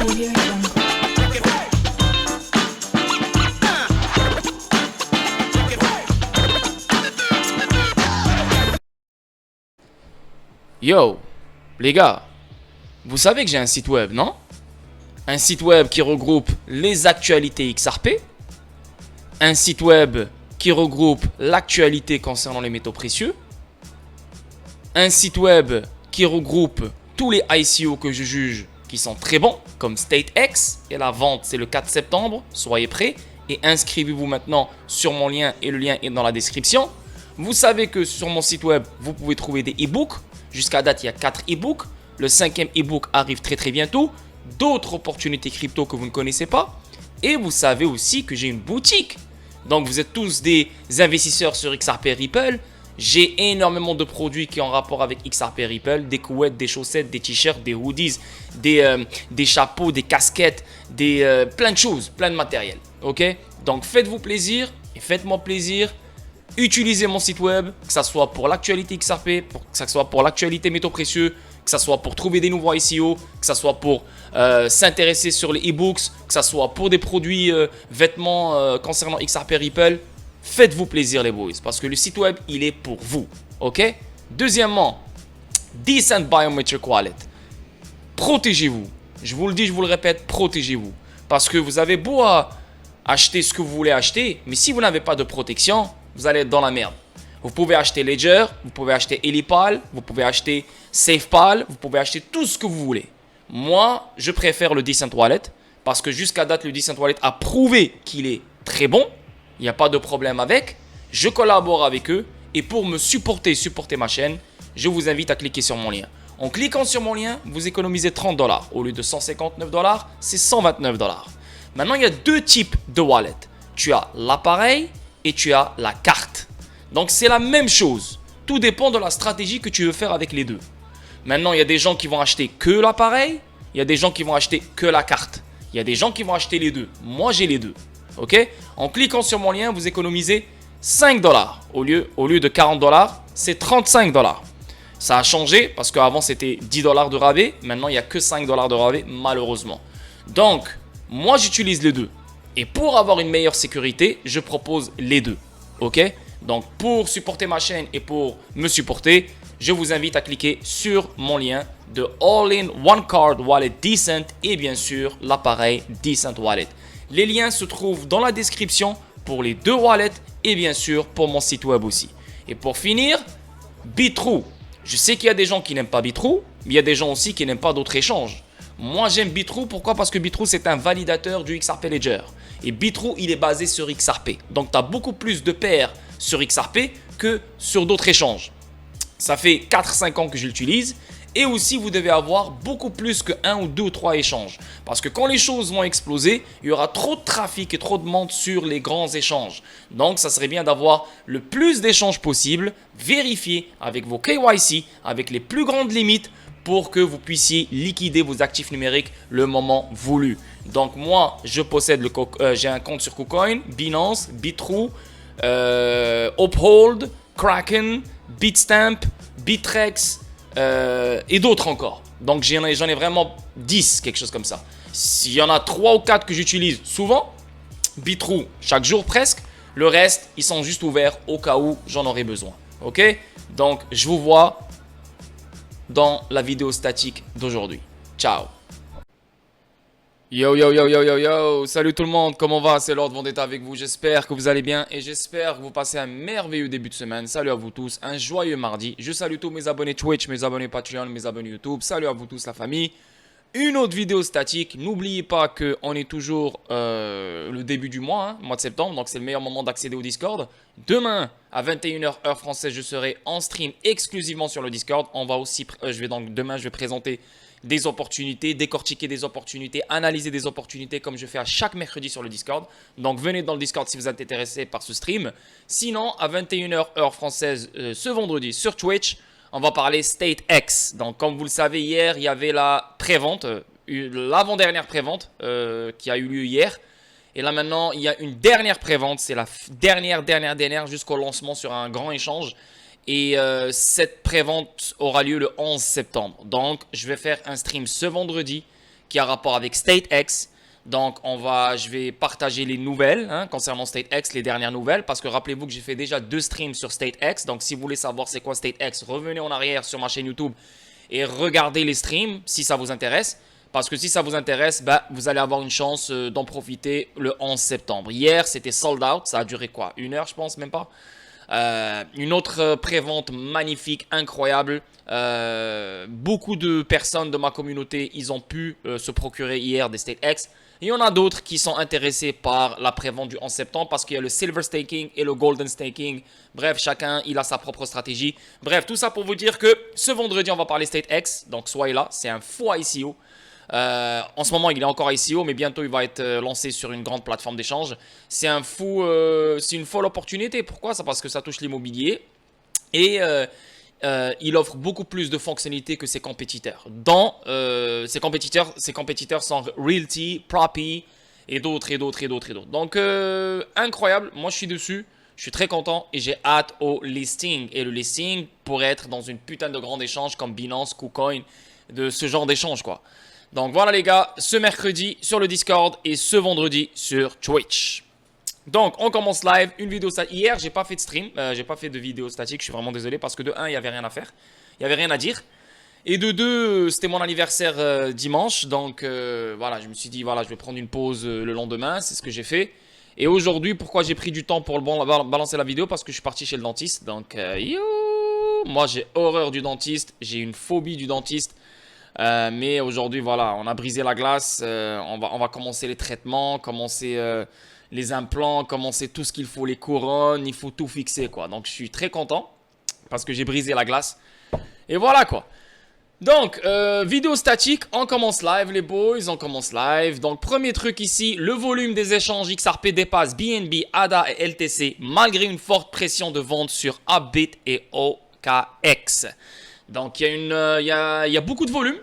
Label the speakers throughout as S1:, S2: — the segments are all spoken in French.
S1: Audio Jungle.
S2: Yo, les gars, vous savez que j'ai un site web, non? Un site web qui regroupe les actualités XRP, un site web qui regroupe l'actualité concernant les métaux précieux, un site web qui regroupe tous les ICO que je juge qui sont très bons, comme StateX, et la vente c'est le 4 septembre, soyez prêts, et inscrivez-vous maintenant sur mon lien, et le lien est dans la description. Vous savez que sur mon site web, vous pouvez trouver des e-books. Jusqu'à date, il y a 4 e-books. Le 5e e-book arrive très bientôt. D'autres opportunités crypto que vous ne connaissez pas. Et vous savez aussi que j'ai une boutique. Donc, vous êtes tous des investisseurs sur XRP Ripple. J'ai énormément de produits qui ont rapport avec XRP Ripple. Des couettes, des chaussettes, des t-shirts, des hoodies, des chapeaux, des casquettes, plein de choses, plein de matériel. Ok? Donc, faites-vous plaisir et faites-moi plaisir. Utilisez mon site web, que ce soit pour l'actualité XRP, que ce soit pour l'actualité métaux précieux, que ce soit pour trouver des nouveaux ICO, que ce soit pour s'intéresser sur les e-books, que ce soit pour des produits vêtements concernant XRP Ripple. Faites-vous plaisir les boys, parce que le site web, il est pour vous. Ok? Deuxièmement, Decent Biometric Wallet. Protégez-vous. Je vous le dis, je vous le répète, protégez-vous. Parce que vous avez beau acheter ce que vous voulez acheter, mais si vous n'avez pas de protection, vous allez être dans la merde. Vous pouvez acheter Ledger, vous pouvez acheter Elipal, vous pouvez acheter SafePal, vous pouvez acheter tout ce que vous voulez. Moi, je préfère le Decent Wallet parce que jusqu'à date, le Decent Wallet a prouvé qu'il est très bon. Il n'y a pas de problème avec. Je collabore avec eux et pour me supporter ma chaîne, je vous invite à cliquer sur mon lien. En cliquant sur mon lien, vous économisez 30 $. Au lieu de 159 $, c'est 129 $. Maintenant, il y a deux types de wallet. Tu as l'appareil et tu as la carte. Donc, c'est la même chose. Tout dépend de la stratégie que tu veux faire avec les deux. Maintenant, il y a des gens qui vont acheter que l'appareil. Il y a des gens qui vont acheter que la carte. Il y a des gens qui vont acheter les deux. Moi, j'ai les deux. Ok? En cliquant sur mon lien, vous économisez 5 $. Au lieu de 40 $, c'est 35 $. Ça a changé parce qu'avant, c'était 10 $ de rabais. Maintenant, il n'y a que 5 $ de rabais, malheureusement. Donc, moi, j'utilise les deux. Et pour avoir une meilleure sécurité, je propose les deux. Ok? Donc, pour supporter ma chaîne et pour me supporter, je vous invite à cliquer sur mon lien de All-in One Card Wallet Decent et bien sûr l'appareil Decent Wallet. Les liens se trouvent dans la description pour les deux wallets et bien sûr pour mon site web aussi. Et pour finir, Bitrue. Je sais qu'il y a des gens qui n'aiment pas Bitrue, mais il y a des gens aussi qui n'aiment pas d'autres échanges. Moi, j'aime Bitrue. Pourquoi? Parce que Bitrue, c'est un validateur du XRP Ledger. Et Bitrue, il est basé sur XRP. Donc, tu as beaucoup plus de paires sur XRP que sur d'autres échanges. Ça fait 4-5 ans que je l'utilise. Et aussi, vous devez avoir beaucoup plus que 1 ou 2 ou 3 échanges. Parce que quand les choses vont exploser, il y aura trop de trafic et trop de demandes sur les grands échanges. Donc, ça serait bien d'avoir le plus d'échanges possible, vérifier avec vos KYC, avec les plus grandes limites, pour que vous puissiez liquider vos actifs numériques le moment voulu. Donc moi, je possède j'ai un compte sur KuCoin, Binance, Bitrue, Uphold, Kraken, Bitstamp, Bittrex et d'autres encore. Donc j'en ai vraiment 10, quelque chose comme ça. S'il y en a 3 ou 4 que j'utilise souvent, Bitrue chaque jour presque, le reste, ils sont juste ouverts au cas où j'en aurai besoin. Ok? Donc je vous vois dans la vidéo statique d'aujourd'hui. Ciao. Yo, salut tout le monde, comment va? C'est Lord Vendetta avec vous, j'espère que vous allez bien et j'espère que vous passez un merveilleux début de semaine. Salut à vous tous, un joyeux mardi. Je salue tous mes abonnés Twitch, mes abonnés Patreon, mes abonnés YouTube. Salut à vous tous la famille. Une autre vidéo statique, n'oubliez pas qu'on est toujours le début du mois, mois de septembre, donc c'est le meilleur moment d'accéder au Discord. Demain, à 21 h heure française, je serai en stream exclusivement sur le Discord. On va aussi, demain, je vais présenter des opportunités, décortiquer des opportunités, analyser des opportunités comme je fais à chaque mercredi sur le Discord. Donc venez dans le Discord si vous êtes intéressé par ce stream. Sinon, à 21 h heure française ce vendredi sur Twitch, on va parler StateX. Donc, comme vous le savez, hier, il y avait la prévente, l'avant-dernière prévente qui a eu lieu hier. Et là, maintenant, il y a une dernière prévente. C'est la dernière jusqu'au lancement sur un grand échange. Et cette prévente aura lieu le 11 septembre. Donc, je vais faire un stream ce vendredi qui a rapport avec StateX. Donc, je vais partager les nouvelles concernant StateX, les dernières nouvelles, parce que rappelez-vous que j'ai fait déjà 2 streams sur StateX. Donc, si vous voulez savoir c'est quoi StateX, revenez en arrière sur ma chaîne YouTube et regardez les streams si ça vous intéresse. Parce que si ça vous intéresse, vous allez avoir une chance d'en profiter le 11 septembre. Hier, c'était sold out. Ça a duré quoi? 1 heure, je pense, même pas. Une autre prévente magnifique, incroyable. Beaucoup de personnes de ma communauté, ils ont pu se procurer hier des StateX. Il y en a d'autres qui sont intéressés par la prévente du 11 septembre parce qu'il y a le Silver Staking et le Golden Staking. Bref, chacun, il a sa propre stratégie. Bref, tout ça pour vous dire que ce vendredi, on va parler StateX. Donc, soyez là. C'est un faux ICO. En ce moment, il est encore ICO, mais bientôt, il va être lancé sur une grande plateforme d'échange. C'est une folle opportunité. Pourquoi? C'est parce que ça touche l'immobilier. Et il offre beaucoup plus de fonctionnalités que ses compétiteurs. Ses compétiteurs sont Realty, Propi et d'autres. Donc, incroyable. Moi, je suis dessus. Je suis très content et j'ai hâte au listing. Et le listing pourrait être dans une putain de grand échange comme Binance, KuCoin, de ce genre d'échange, quoi. Donc, voilà, les gars. Ce mercredi sur le Discord et ce vendredi sur Twitch. Donc, on commence live, une vidéo statique. Hier, j'ai pas fait de stream, j'ai pas fait de vidéo statique, je suis vraiment désolé parce que de 1, il n'y avait rien à faire, il n'y avait rien à dire. Et de 2, c'était mon anniversaire dimanche, donc voilà, je me suis dit, voilà, je vais prendre une pause le lendemain, c'est ce que j'ai fait. Et aujourd'hui, pourquoi j'ai pris du temps pour balancer la vidéo? Parce que je suis parti chez le dentiste, donc moi j'ai horreur du dentiste, j'ai une phobie du dentiste. Mais aujourd'hui, voilà, on a brisé la glace, on va commencer les traitements, commencer les implants, commencer tout ce qu'il faut, les couronnes, il faut tout fixer, quoi. Donc, je suis très content parce que j'ai brisé la glace. Et voilà, quoi. Donc, vidéo statique, on commence live, les boys, on commence live. Donc, premier truc ici, le volume des échanges XRP dépasse BNB, ADA et LTC malgré une forte pression de vente sur Upbit et OKX. Donc, il y a beaucoup de volume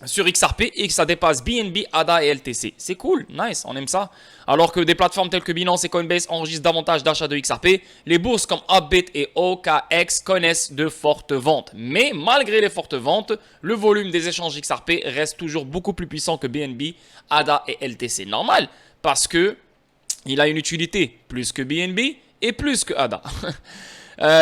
S2: sur XRP et que ça dépasse BNB, ADA et LTC. C'est cool, nice, on aime ça. Alors que des plateformes telles que Binance et Coinbase enregistrent davantage d'achats de XRP, les bourses comme Upbit et OKX connaissent de fortes ventes. Mais malgré les fortes ventes, le volume des échanges XRP reste toujours beaucoup plus puissant que BNB, ADA et LTC. Normal, parce que il a une utilité plus que BNB et plus que ADA.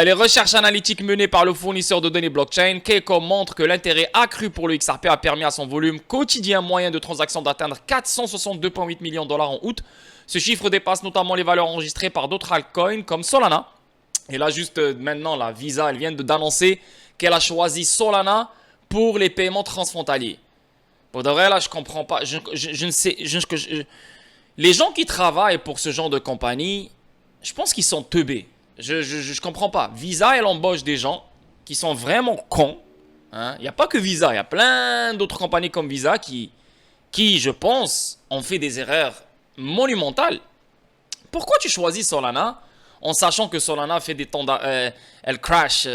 S2: Les recherches analytiques menées par le fournisseur de données blockchain, Keiko, montrent que l'intérêt accru pour le XRP a permis à son volume quotidien moyen de transactions d'atteindre 462,8 millions de dollars en août. Ce chiffre dépasse notamment les valeurs enregistrées par d'autres altcoins comme Solana. Et là, juste maintenant, la Visa, elle vient d'annoncer qu'elle a choisi Solana pour les paiements transfrontaliers. Pour de vrai, là, je comprends pas. Je ne sais. Les gens qui travaillent pour ce genre de compagnie, je pense qu'ils sont teubés. Je comprends pas. Visa, elle embauche des gens qui sont vraiment cons. Il n'y a pas que Visa, il y a plein d'autres compagnies comme Visa qui, je pense, ont fait des erreurs monumentales. Pourquoi tu choisis Solana en sachant que Solana fait des temps elle crash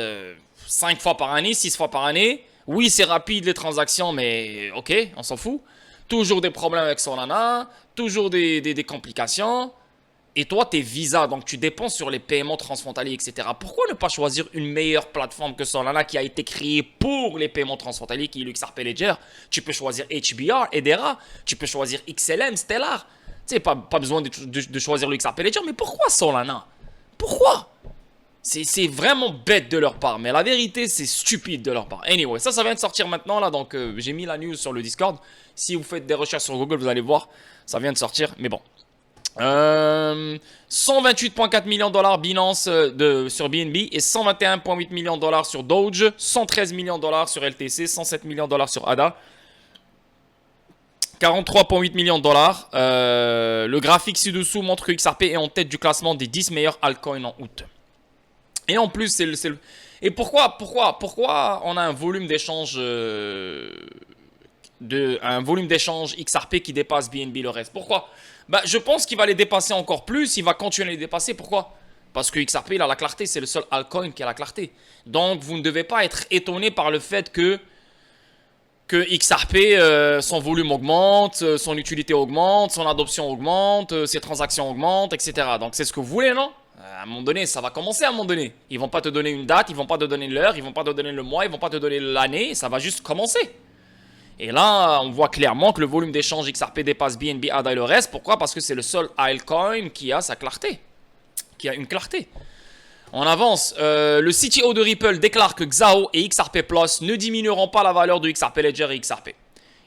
S2: 5 fois par année, 6 fois par année. Oui, c'est rapide les transactions, mais ok, on s'en fout. Toujours des problèmes avec Solana, toujours des complications. Et toi, t'es Visa, donc tu dépenses sur les paiements transfrontaliers, etc. Pourquoi ne pas choisir une meilleure plateforme que Solana qui a été créée pour les paiements transfrontaliers, qui est l'XRP Ledger? Tu peux choisir HBR, Hedera, tu peux choisir XLM, Stellar. Tu sais, pas besoin de choisir l'XRP Ledger, mais pourquoi Solana? Pourquoi? C'est vraiment bête de leur part, mais la vérité, c'est stupide de leur part. Anyway, ça vient de sortir maintenant, là, donc j'ai mis la news sur le Discord. Si vous faites des recherches sur Google, vous allez voir, ça vient de sortir, mais bon. 128,4 millions de dollars Binance sur BNB et 121,8 millions de dollars sur Doge, 113 millions de dollars sur LTC, 107 millions de dollars sur ADA, 43,8 millions de dollars. Le graphique ci-dessous montre que XRP est en tête du classement des 10 meilleurs altcoins en août. Et en plus, et pourquoi on a un volume d'échange XRP qui dépasse BNB le reste? Pourquoi? Je pense qu'il va les dépasser encore plus. Il va continuer à les dépasser. Pourquoi? Parce que XRP, il a la clarté. C'est le seul altcoin qui a la clarté. Donc, vous ne devez pas être étonné par le fait que XRP, son volume augmente, son utilité augmente, son adoption augmente, ses transactions augmentent, etc. Donc, c'est ce que vous voulez, non? À un moment donné, ça va commencer à un moment donné. Ils vont pas te donner une date, ils vont pas te donner l'heure, ils vont pas te donner le mois, ils vont pas te donner l'année. Ça va juste commencer. Et là, on voit clairement que le volume d'échange XRP dépasse BNB, ADA et le reste. Pourquoi? Parce que c'est le seul altcoin qui a sa clarté, qui a une clarté. On avance. Le CTO de Ripple déclare que XAO et XRP Plus ne diminueront pas la valeur de XRP Ledger et XRP.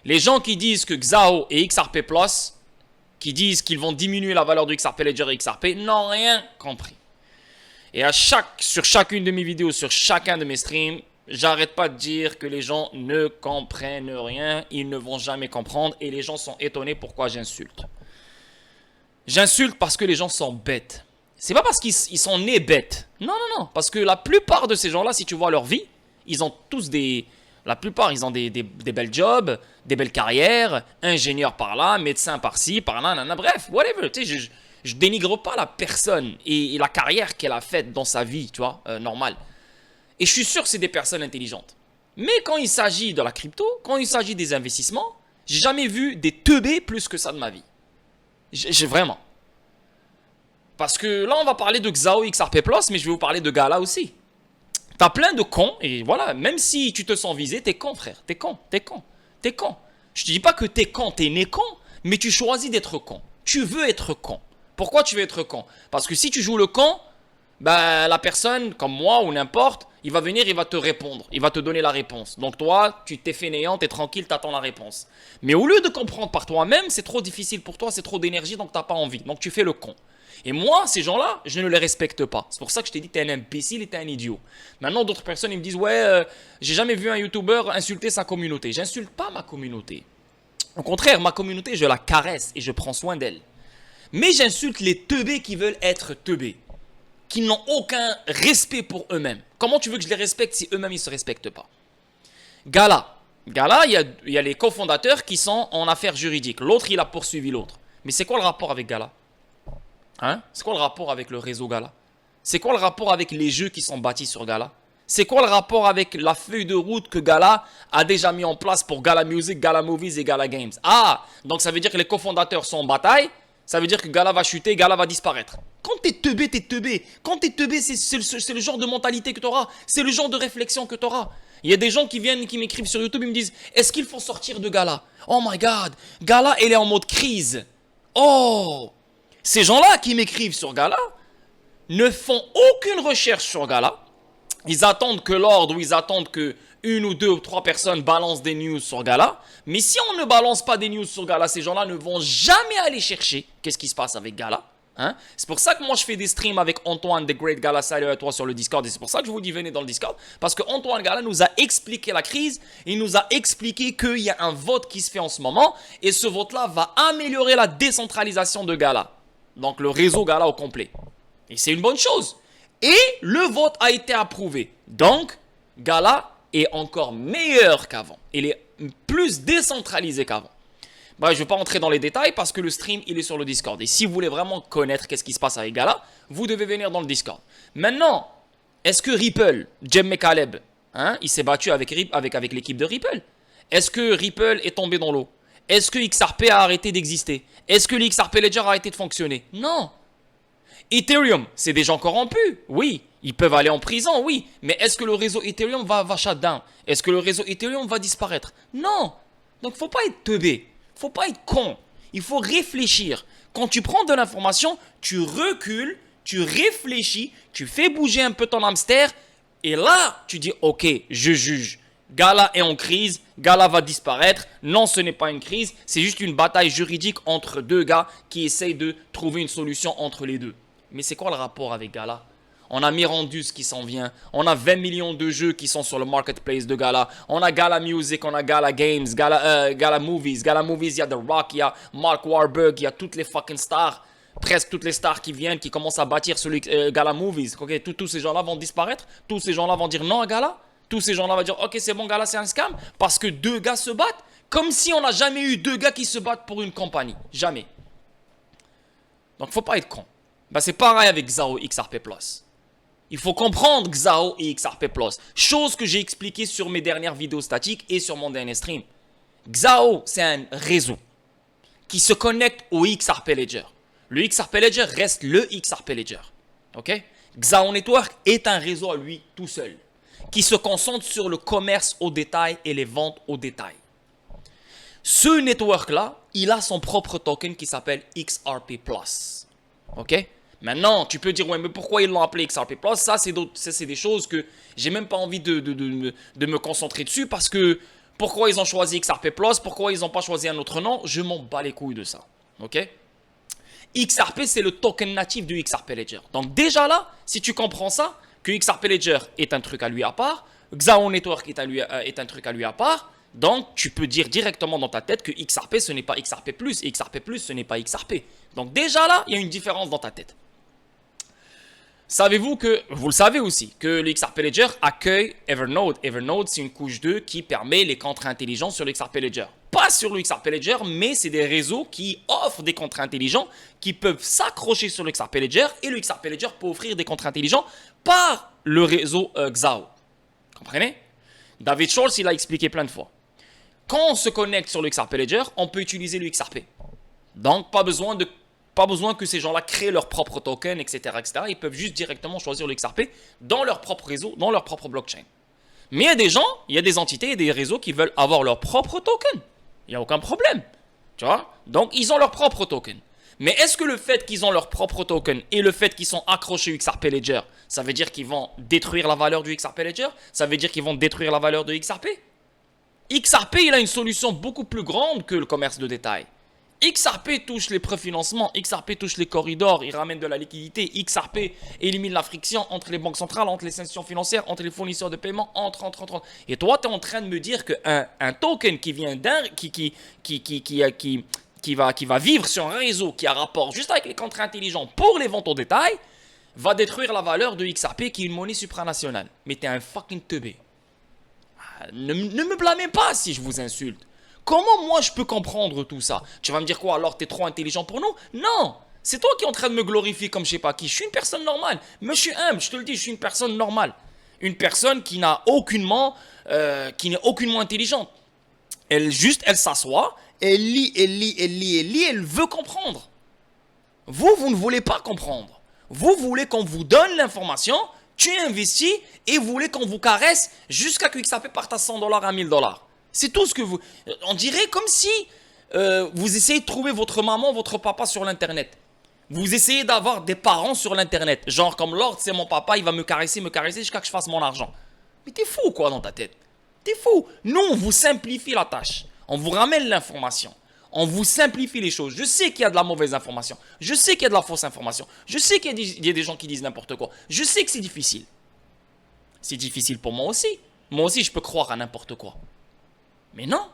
S2: Les gens qui disent que XAO et XRP Plus, qui disent qu'ils vont diminuer la valeur de XRP Ledger et XRP, n'ont rien compris. Et sur chacune de mes vidéos, sur chacun de mes streams, j'arrête pas de dire que les gens ne comprennent rien, ils ne vont jamais comprendre et les gens sont étonnés pourquoi j'insulte. J'insulte parce que les gens sont bêtes. C'est pas parce qu'ils sont nés bêtes. Non, non, non. Parce que la plupart de ces gens-là, si tu vois leur vie, ils ont tous la plupart, ils ont des belles jobs, des belles carrières, ingénieurs par là, médecins par-ci, par-là, nanana, bref, whatever. Tu sais, je dénigre pas la personne et la carrière qu'elle a faite dans sa vie, tu vois, normale. Et je suis sûr que c'est des personnes intelligentes. Mais quand il s'agit de la crypto, quand il s'agit des investissements, j'ai jamais vu des teubés plus que ça de ma vie. J'ai vraiment. Parce que là, on va parler de XAO XRP Plus, mais je vais vous parler de Gala aussi. T'as plein de cons, et voilà, même si tu te sens visé, t'es con, frère. T'es con, t'es con, t'es con. Je te dis pas que t'es con, t'es né con, mais tu choisis d'être con. Tu veux être con. Pourquoi tu veux être con? Parce que si tu joues le con, bah, la personne, comme moi ou n'importe, il va venir, il va te répondre, il va te donner la réponse. Donc toi, tu t'es fainéant, t'es tranquille, t'attends la réponse. Mais au lieu de comprendre par toi-même, c'est trop difficile pour toi, c'est trop d'énergie, donc t'as pas envie. Donc tu fais le con. Et moi, ces gens-là, je ne les respecte pas. C'est pour ça que je t'ai dit que t'es un imbécile et t'es un idiot. Maintenant, d'autres personnes, ils me disent, ouais, j'ai jamais vu un YouTuber insulter sa communauté. J'insulte pas ma communauté. Au contraire, ma communauté, je la caresse et je prends soin d'elle. Mais j'insulte les teubés qui veulent être teubés, qui n'ont aucun respect pour eux-mêmes. Comment tu veux que je les respecte si eux-mêmes, ils ne se respectent pas? Gala, il y a les cofondateurs qui sont en affaires juridiques. L'autre, il a poursuivi l'autre. Mais c'est quoi le rapport avec Gala? Hein? C'est quoi le rapport avec le réseau Gala? C'est quoi le rapport avec les jeux qui sont bâtis sur Gala? C'est quoi le rapport avec la feuille de route que Gala a déjà mis en place pour Gala Music, Gala Movies et Gala Games? Ah, donc ça veut dire que les cofondateurs sont en bataille. Ça veut dire que Gala va chuter, Gala va disparaître. Quand t'es teubé, t'es teubé. Quand t'es teubé, c'est le genre de mentalité que t'auras. C'est le genre de réflexion que t'auras. Il y a des gens qui viennent, qui m'écrivent sur YouTube, ils me disent, est-ce qu'il faut sortir de Gala? Oh my God, Gala, elle est en mode crise. Oh, ces gens-là qui m'écrivent sur Gala ne font aucune recherche sur Gala. Ils attendent que l'ordre ou ils attendent que une ou deux ou trois personnes balancent des news sur Gala. Mais si on ne balance pas des news sur Gala, ces gens-là ne vont jamais aller chercher qu'est-ce qui se passe avec Gala. Hein? C'est pour ça que moi je fais des streams avec Antoine The Great Gala, salut à toi sur le Discord. Et c'est pour ça que je vous dis venez dans le Discord. Parce que Antoine Gala nous a expliqué la crise. Il nous a expliqué qu'il y a un vote qui se fait en ce moment. Et ce vote-là va améliorer la décentralisation de Gala. Donc le réseau Gala au complet. Et c'est une bonne chose. Et le vote a été approuvé. Donc Gala est encore meilleur qu'avant. Il est plus décentralisé qu'avant. Bah, je ne vais pas entrer dans les détails parce que le stream, il est sur le Discord. Et si vous voulez vraiment connaître qu'est-ce qui se passe avec Gala, vous devez venir dans le Discord. Maintenant, est-ce que Ripple, Jem McCaleb, hein, il s'est battu avec l'équipe de Ripple? Est-ce que Ripple est tombé dans l'eau? Est-ce que XRP a arrêté d'exister? Est-ce que l'XRP Ledger a arrêté de fonctionner? Non. Ethereum, c'est des gens corrompus? Oui. Ils peuvent aller en prison? Oui. Mais est-ce que le réseau Ethereum va shut down? Est-ce que le réseau Ethereum va disparaître? Non. Donc, faut pas être teubé. Faut pas être con. Il faut réfléchir. Quand tu prends de l'information, tu recules, tu réfléchis, tu fais bouger un peu ton hamster. Et là, tu dis, ok, je juge. Gala est en crise, Gala va disparaître. Non, ce n'est pas une crise, c'est juste une bataille juridique entre deux gars qui essayent de trouver une solution entre les deux. Mais c'est quoi le rapport avec Gala? On a Mirandus qui s'en vient. On a 20 millions de jeux qui sont sur le marketplace de Gala. On a Gala Music, on a Gala Games, Gala Movies. Gala Movies, il y a The Rock, il y a Mark Wahlberg, il y a toutes les fucking stars. Presque toutes les stars qui viennent, qui commencent à bâtir sur le Gala Movies. Okay, tous ces gens-là vont disparaître. Tous ces gens-là vont dire non à Gala. Tous ces gens-là vont dire ok, c'est bon, Gala, c'est un scam. Parce que deux gars se battent. Comme si on n'a jamais eu deux gars qui se battent pour une compagnie. Jamais. Donc, faut pas être con. Bah, c'est pareil avec XAO XRP Plus. Il faut comprendre XAO et XRP Plus. Chose que j'ai expliqué sur mes dernières vidéos statiques et sur mon dernier stream. XAO, c'est un réseau qui se connecte au XRP Ledger. Le XRP Ledger reste le XRP Ledger. Ok? XAO Network est un réseau à lui tout seul qui se concentre sur le commerce au détail et les ventes au détail. Ce network-là, il a son propre token qui s'appelle XRP+. Ok? Maintenant, tu peux dire, ouais, mais pourquoi ils l'ont appelé XRP+? Ça, c'est des choses que j'ai même pas envie de me concentrer dessus parce que pourquoi ils ont choisi XRP+, pourquoi ils n'ont pas choisi un autre nom, je m'en bats les couilles de ça. Ok? XRP, c'est le token natif du XRP Ledger. Donc déjà là, si tu comprends ça, que XRP Ledger est un truc à lui à part, Xao Network est un truc à lui à part, donc tu peux dire directement dans ta tête que XRP, ce n'est pas XRP+, et XRP+, ce n'est pas XRP. Donc déjà là, il y a une différence dans ta tête. Savez-vous que, vous le savez aussi, que le XRP Ledger accueille Evernode. Evernode, c'est une couche 2 qui permet les contrats intelligents sur le XRP Ledger. Pas sur le XRP Ledger, mais c'est des réseaux qui offrent des contrats intelligents qui peuvent s'accrocher sur le XRP Ledger et le XRP Ledger peut offrir des contrats intelligents par le réseau Xao. Comprenez? David Schwartz, il a expliqué plein de fois. Quand on se connecte sur le XRP Ledger, on peut utiliser le XRP. Donc, pas besoin que ces gens-là créent leur propre token, etc., etc. Ils peuvent juste directement choisir le XRP dans leur propre réseau, dans leur propre blockchain. Mais il y a des gens, il y a des entités et des réseaux qui veulent avoir leur propre token. Il n'y a aucun problème. Tu vois? Donc, ils ont leur propre token. Mais est-ce que le fait qu'ils ont leur propre token et le fait qu'ils sont accrochés au XRP Ledger, ça veut dire qu'ils vont détruire la valeur du XRP Ledger? Ça veut dire qu'ils vont détruire la valeur de XRP? XRP, il a une solution beaucoup plus grande que le commerce de détail. XRP touche les préfinancements, XRP touche les corridors, il ramène de la liquidité, XRP élimine la friction entre les banques centrales, entre les institutions financières, entre les fournisseurs de paiement, entre. Et toi, tu es en train de me dire qu'un token qui vient qui va vivre sur un réseau qui a rapport juste avec les contrats intelligents pour les ventes au détail, va détruire la valeur de XRP qui est une monnaie supranationale. Mais tu es un fucking teubé. Ne me blâmez pas si je vous insulte. Comment moi je peux comprendre tout ça? Tu vas me dire quoi alors? T'es trop intelligent pour nous? Non! C'est toi qui es en train de me glorifier comme je sais pas qui. Je suis une personne normale. Mais je suis humble, je te le dis, je suis une personne normale. Une personne qui n'est aucunement intelligente. Elle s'assoit, elle lit, elle veut comprendre. Vous ne voulez pas comprendre. Vous voulez qu'on vous donne l'information, tu investis et vous voulez qu'on vous caresse jusqu'à que XRP parte à $100, à $1000. C'est tout ce que vous... On dirait comme si vous essayez de trouver votre maman, votre papa sur l'internet. Vous essayez d'avoir des parents sur l'internet. Genre comme Lord, c'est mon papa, il va me caresser jusqu'à que je fasse mon argent. Mais t'es fou quoi dans ta tête? T'es fou. Nous, on vous simplifie la tâche. On vous ramène l'information. On vous simplifie les choses. Je sais qu'il y a de la mauvaise information. Je sais qu'il y a de la fausse information. Je sais qu'il y a des gens qui disent n'importe quoi. Je sais que c'est difficile. C'est difficile pour moi aussi. Moi aussi, je peux croire à n'importe quoi. Mais non,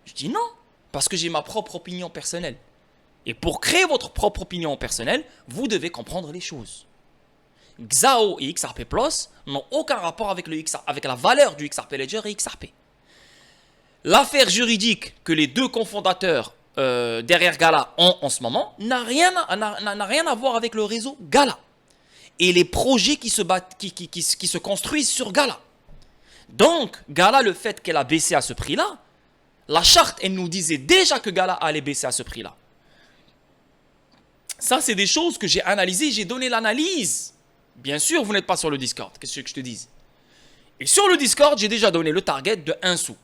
S2: je dis non, parce que j'ai ma propre opinion personnelle. Et pour créer votre propre opinion personnelle, vous devez comprendre les choses. Xao et XRP Plus n'ont aucun rapport avec la valeur du XRP Ledger et XRP. L'affaire juridique que les deux cofondateurs derrière Gala ont en ce moment n'a rien à voir avec le réseau Gala. Et les projets qui se construisent sur Gala. Donc, Gala, le fait qu'elle a baissé à ce prix-là, la charte, elle nous disait déjà que Gala allait baisser à ce prix-là. Ça, c'est des choses que j'ai analysées, j'ai donné l'analyse. Bien sûr, vous n'êtes pas sur le Discord, qu'est-ce que je te dise? Et sur le Discord, j'ai déjà donné le target de 1 sou.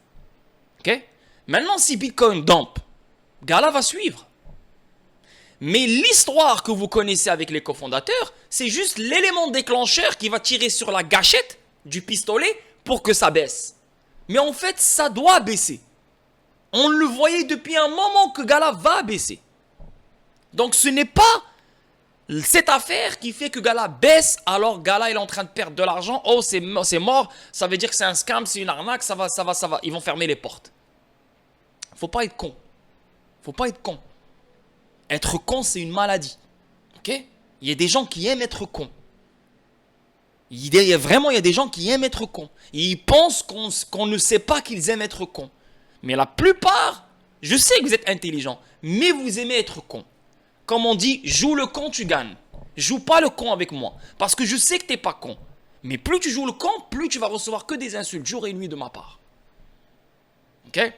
S2: Ok? Maintenant, si Bitcoin dump, Gala va suivre. Mais l'histoire que vous connaissez avec les cofondateurs, c'est juste l'élément déclencheur qui va tirer sur la gâchette du pistolet pour que ça baisse. Mais en fait, ça doit baisser. On le voyait depuis un moment que Gala va baisser. Donc ce n'est pas cette affaire qui fait que Gala baisse, alors Gala est en train de perdre de l'argent. Oh, c'est mort, ça veut dire que c'est un scam, c'est une arnaque, ça va. Ils vont fermer les portes. Faut pas être con. Faut pas être con. Être con, c'est une maladie. Ok? Il y a des gens qui aiment être cons. Il y a des gens qui aiment être cons. Et ils pensent qu'on ne sait pas qu'ils aiment être cons. Mais la plupart, je sais que vous êtes intelligents, mais vous aimez être con. Comme on dit, joue le con, tu gagnes. Joue pas le con avec moi. Parce que je sais que tu n'es pas con. Mais plus tu joues le con, plus tu vas recevoir que des insultes jour et nuit de ma part. Ok?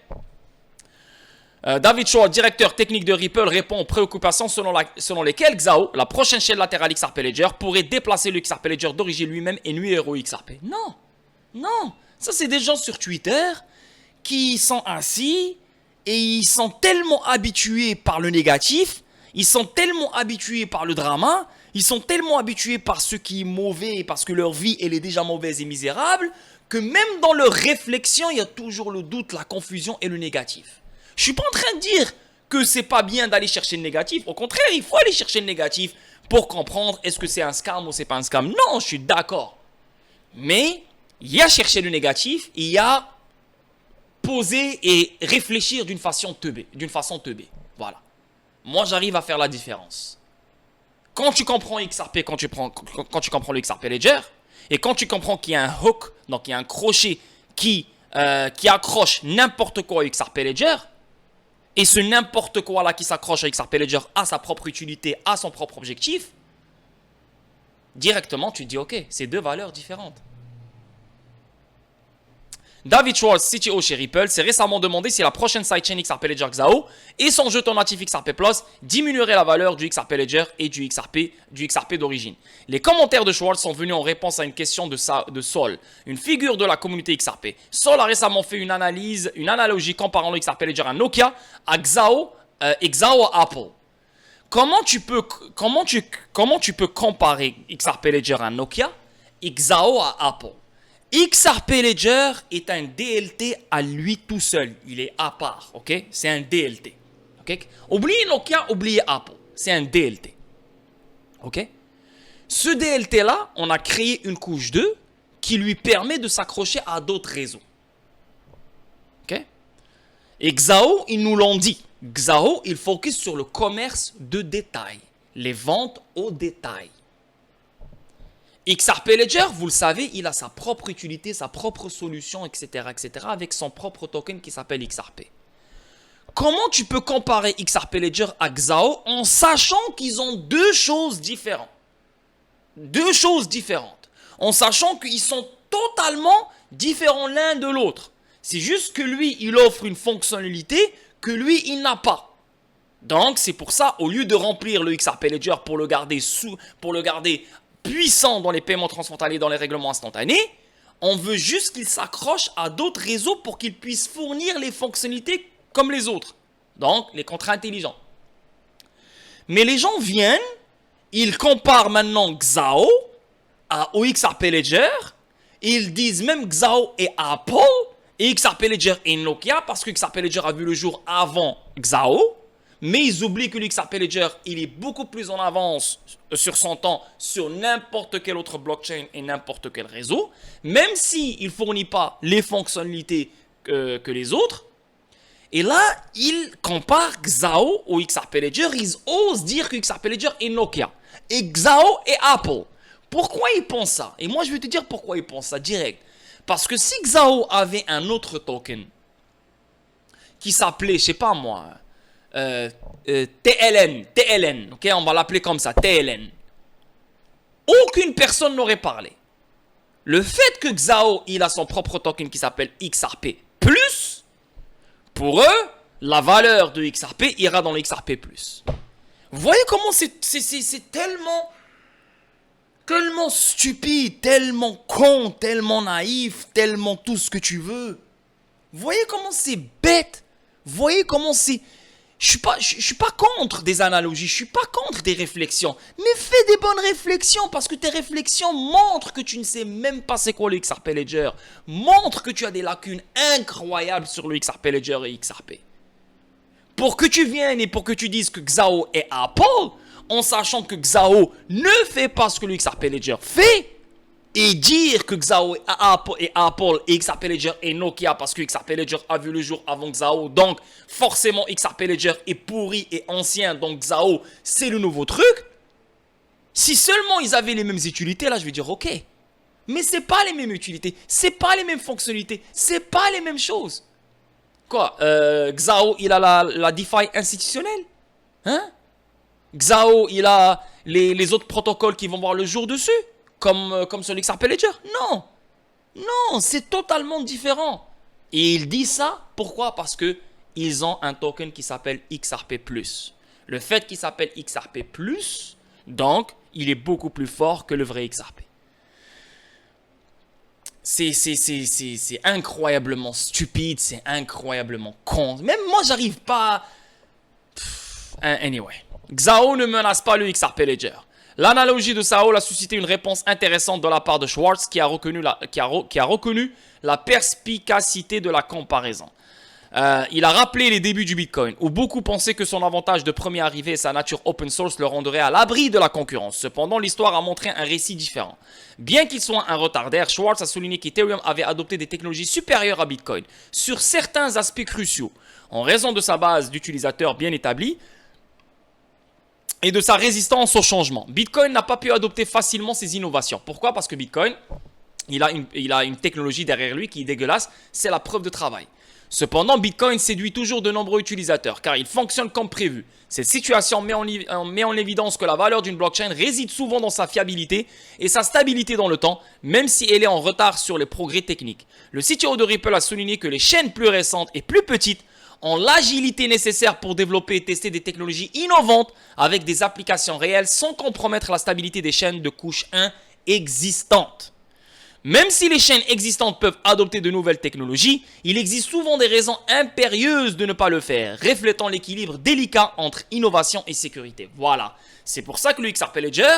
S2: David Shaw, directeur technique de Ripple, répond aux préoccupations selon lesquelles Xao, la prochaine chaîne latérale XRP Ledger, pourrait déplacer le XRP Ledger d'origine lui-même et nuire au XRP. Non, non, ça c'est des gens sur Twitter qui sont assis et ils sont tellement habitués par le négatif, ils sont tellement habitués par le drama, ils sont tellement habitués par ce qui est mauvais parce que leur vie elle est déjà mauvaise et misérable, que même dans leur réflexion, il y a toujours le doute, la confusion et le négatif. Je suis pas en train de dire que c'est pas bien d'aller chercher le négatif. Au contraire, il faut aller chercher le négatif pour comprendre est-ce que c'est un scam ou c'est pas un scam. Non, je suis d'accord. Mais il y a chercher le négatif, il y a poser et réfléchir d'une façon teubée. Voilà. Moi, j'arrive à faire la différence. Quand tu comprends XRP, quand tu comprends le XRP Ledger, et quand tu comprends qu'il y a un hook, donc il y a un crochet qui accroche n'importe quoi à XRP Ledger, et ce n'importe quoi là qui s'accroche à XRP Ledger a sa propre utilité, a son propre objectif, directement tu te dis ok, c'est deux valeurs différentes. David Schwartz, CTO chez Ripple, s'est récemment demandé si la prochaine sidechain XRP Ledger XAO et son jeton natif XRP Plus diminuerait la valeur du XRP Ledger et du XRP d'origine. Les commentaires de Schwartz sont venus en réponse à une question de Sol, une figure de la communauté XRP. Sol a récemment fait une analogie comparant le XRP Ledger à Nokia, à XAO et XAO à Apple. Comment tu peux comparer XRP Ledger à Nokia et XAO à Apple? XRP Ledger est un DLT à lui tout seul. Il est à part, ok? C'est un DLT. Okay? Oubliez Nokia, oubliez Apple. C'est un DLT. Ok? Ce DLT-là, on a créé une couche 2 qui lui permet de s'accrocher à d'autres réseaux. Ok? Et XAO, ils nous l'ont dit. XAO, il focus sur le commerce de détail. Les ventes au détail. XRP Ledger, vous le savez, il a sa propre utilité, sa propre solution, etc., etc., avec son propre token qui s'appelle XRP. Comment tu peux comparer XRP Ledger à XAO en sachant qu'ils ont deux choses différentes? Deux choses différentes. En sachant qu'ils sont totalement différents l'un de l'autre. C'est juste que lui, il offre une fonctionnalité que lui, il n'a pas. Donc, c'est pour ça, au lieu de remplir le XRP Ledger pour le garder puissant dans les paiements transfrontaliers, dans les règlements instantanés, on veut juste qu'il s'accroche à d'autres réseaux pour qu'il puisse fournir les fonctionnalités comme les autres. Donc, les contrats intelligents. Mais les gens viennent, ils comparent maintenant XAO au XRP Ledger, et ils disent même XAO et Apple, et XRP Ledger et Nokia, parce que XRP Ledger a vu le jour avant XAO, mais ils oublient que l'XRP Ledger, il est beaucoup plus en avance sur son temps sur n'importe quel autre blockchain et n'importe quel réseau, même s'il ne fournit pas les fonctionnalités que les autres. Et là, ils comparent XAO au XRP Ledger, ils osent dire que XRP Ledger est Nokia, et XAO est Apple. Pourquoi ils pensent ça? Et moi, je vais te dire pourquoi ils pensent ça direct. Parce que si XAO avait un autre token qui s'appelait, je sais pas moi, TLN, ok, on va l'appeler comme ça, TLN. Aucune personne n'aurait parlé. Le fait que XAO, il a son propre token qui s'appelle XRP+, pour eux, la valeur de XRP ira dans le XRP+. Vous voyez comment c'est tellement stupide, tellement con, tellement naïf, tellement tout ce que tu veux. Vous voyez comment c'est bête. Vous voyez comment c'est... Je suis pas contre des analogies, je suis pas contre des réflexions. Mais fais des bonnes réflexions parce que tes réflexions montrent que tu ne sais même pas c'est quoi le XRP Ledger. Montrent que tu as des lacunes incroyables sur le XRP Ledger et XRP. Pour que tu viennes et pour que tu dises que XAO est Apple, en sachant que XAO ne fait pas ce que le XRP Ledger fait, et dire que XAO est Apple et XRP Ledger est Nokia parce que XRP Ledger a vu le jour avant XAO, donc forcément XRP Ledger est pourri et ancien, donc XAO c'est le nouveau truc. Si seulement ils avaient les mêmes utilités, là je vais dire ok. Mais c'est pas les mêmes utilités, c'est pas les mêmes fonctionnalités, c'est pas les mêmes choses. Quoi, XAO il a la DeFi institutionnelle, hein? XAO il a les autres protocoles qui vont voir le jour dessus. Comme sur l'XRP Ledger. Non, c'est totalement différent. Et il dit ça, pourquoi? Parce qu'ils ont un token qui s'appelle XRP+. Le fait qu'il s'appelle XRP+, donc, il est beaucoup plus fort que le vrai XRP. c'est incroyablement stupide, c'est incroyablement con. Même moi, j'arrive pas. Anyway. Xiao ne menace pas le XRP Ledger. L'analogie de Saul a suscité une réponse intéressante de la part de Schwartz qui a reconnu la perspicacité de la comparaison. Il a rappelé les débuts du Bitcoin, où beaucoup pensaient que son avantage de premier arrivé et sa nature open source le rendraient à l'abri de la concurrence. Cependant, l'histoire a montré un récit différent. Bien qu'il soit un retardaire, Schwartz a souligné qu'Ethereum avait adopté des technologies supérieures à Bitcoin sur certains aspects cruciaux, en raison de sa base d'utilisateurs bien établie et de sa résistance au changement. Bitcoin n'a pas pu adopter facilement ces innovations. Pourquoi? Parce que Bitcoin, il a une technologie derrière lui qui est dégueulasse, c'est la preuve de travail. Cependant, Bitcoin séduit toujours de nombreux utilisateurs car il fonctionne comme prévu. Cette situation met en évidence que la valeur d'une blockchain réside souvent dans sa fiabilité et sa stabilité dans le temps, même si elle est en retard sur les progrès techniques. Le CTO de Ripple a souligné que les chaînes plus récentes et plus petites ont l'agilité nécessaire pour développer et tester des technologies innovantes avec des applications réelles sans compromettre la stabilité des chaînes de couche 1 existantes. Même si les chaînes existantes peuvent adopter de nouvelles technologies, il existe souvent des raisons impérieuses de ne pas le faire, reflétant l'équilibre délicat entre innovation et sécurité. Voilà. C'est pour ça que le XRP Ledger,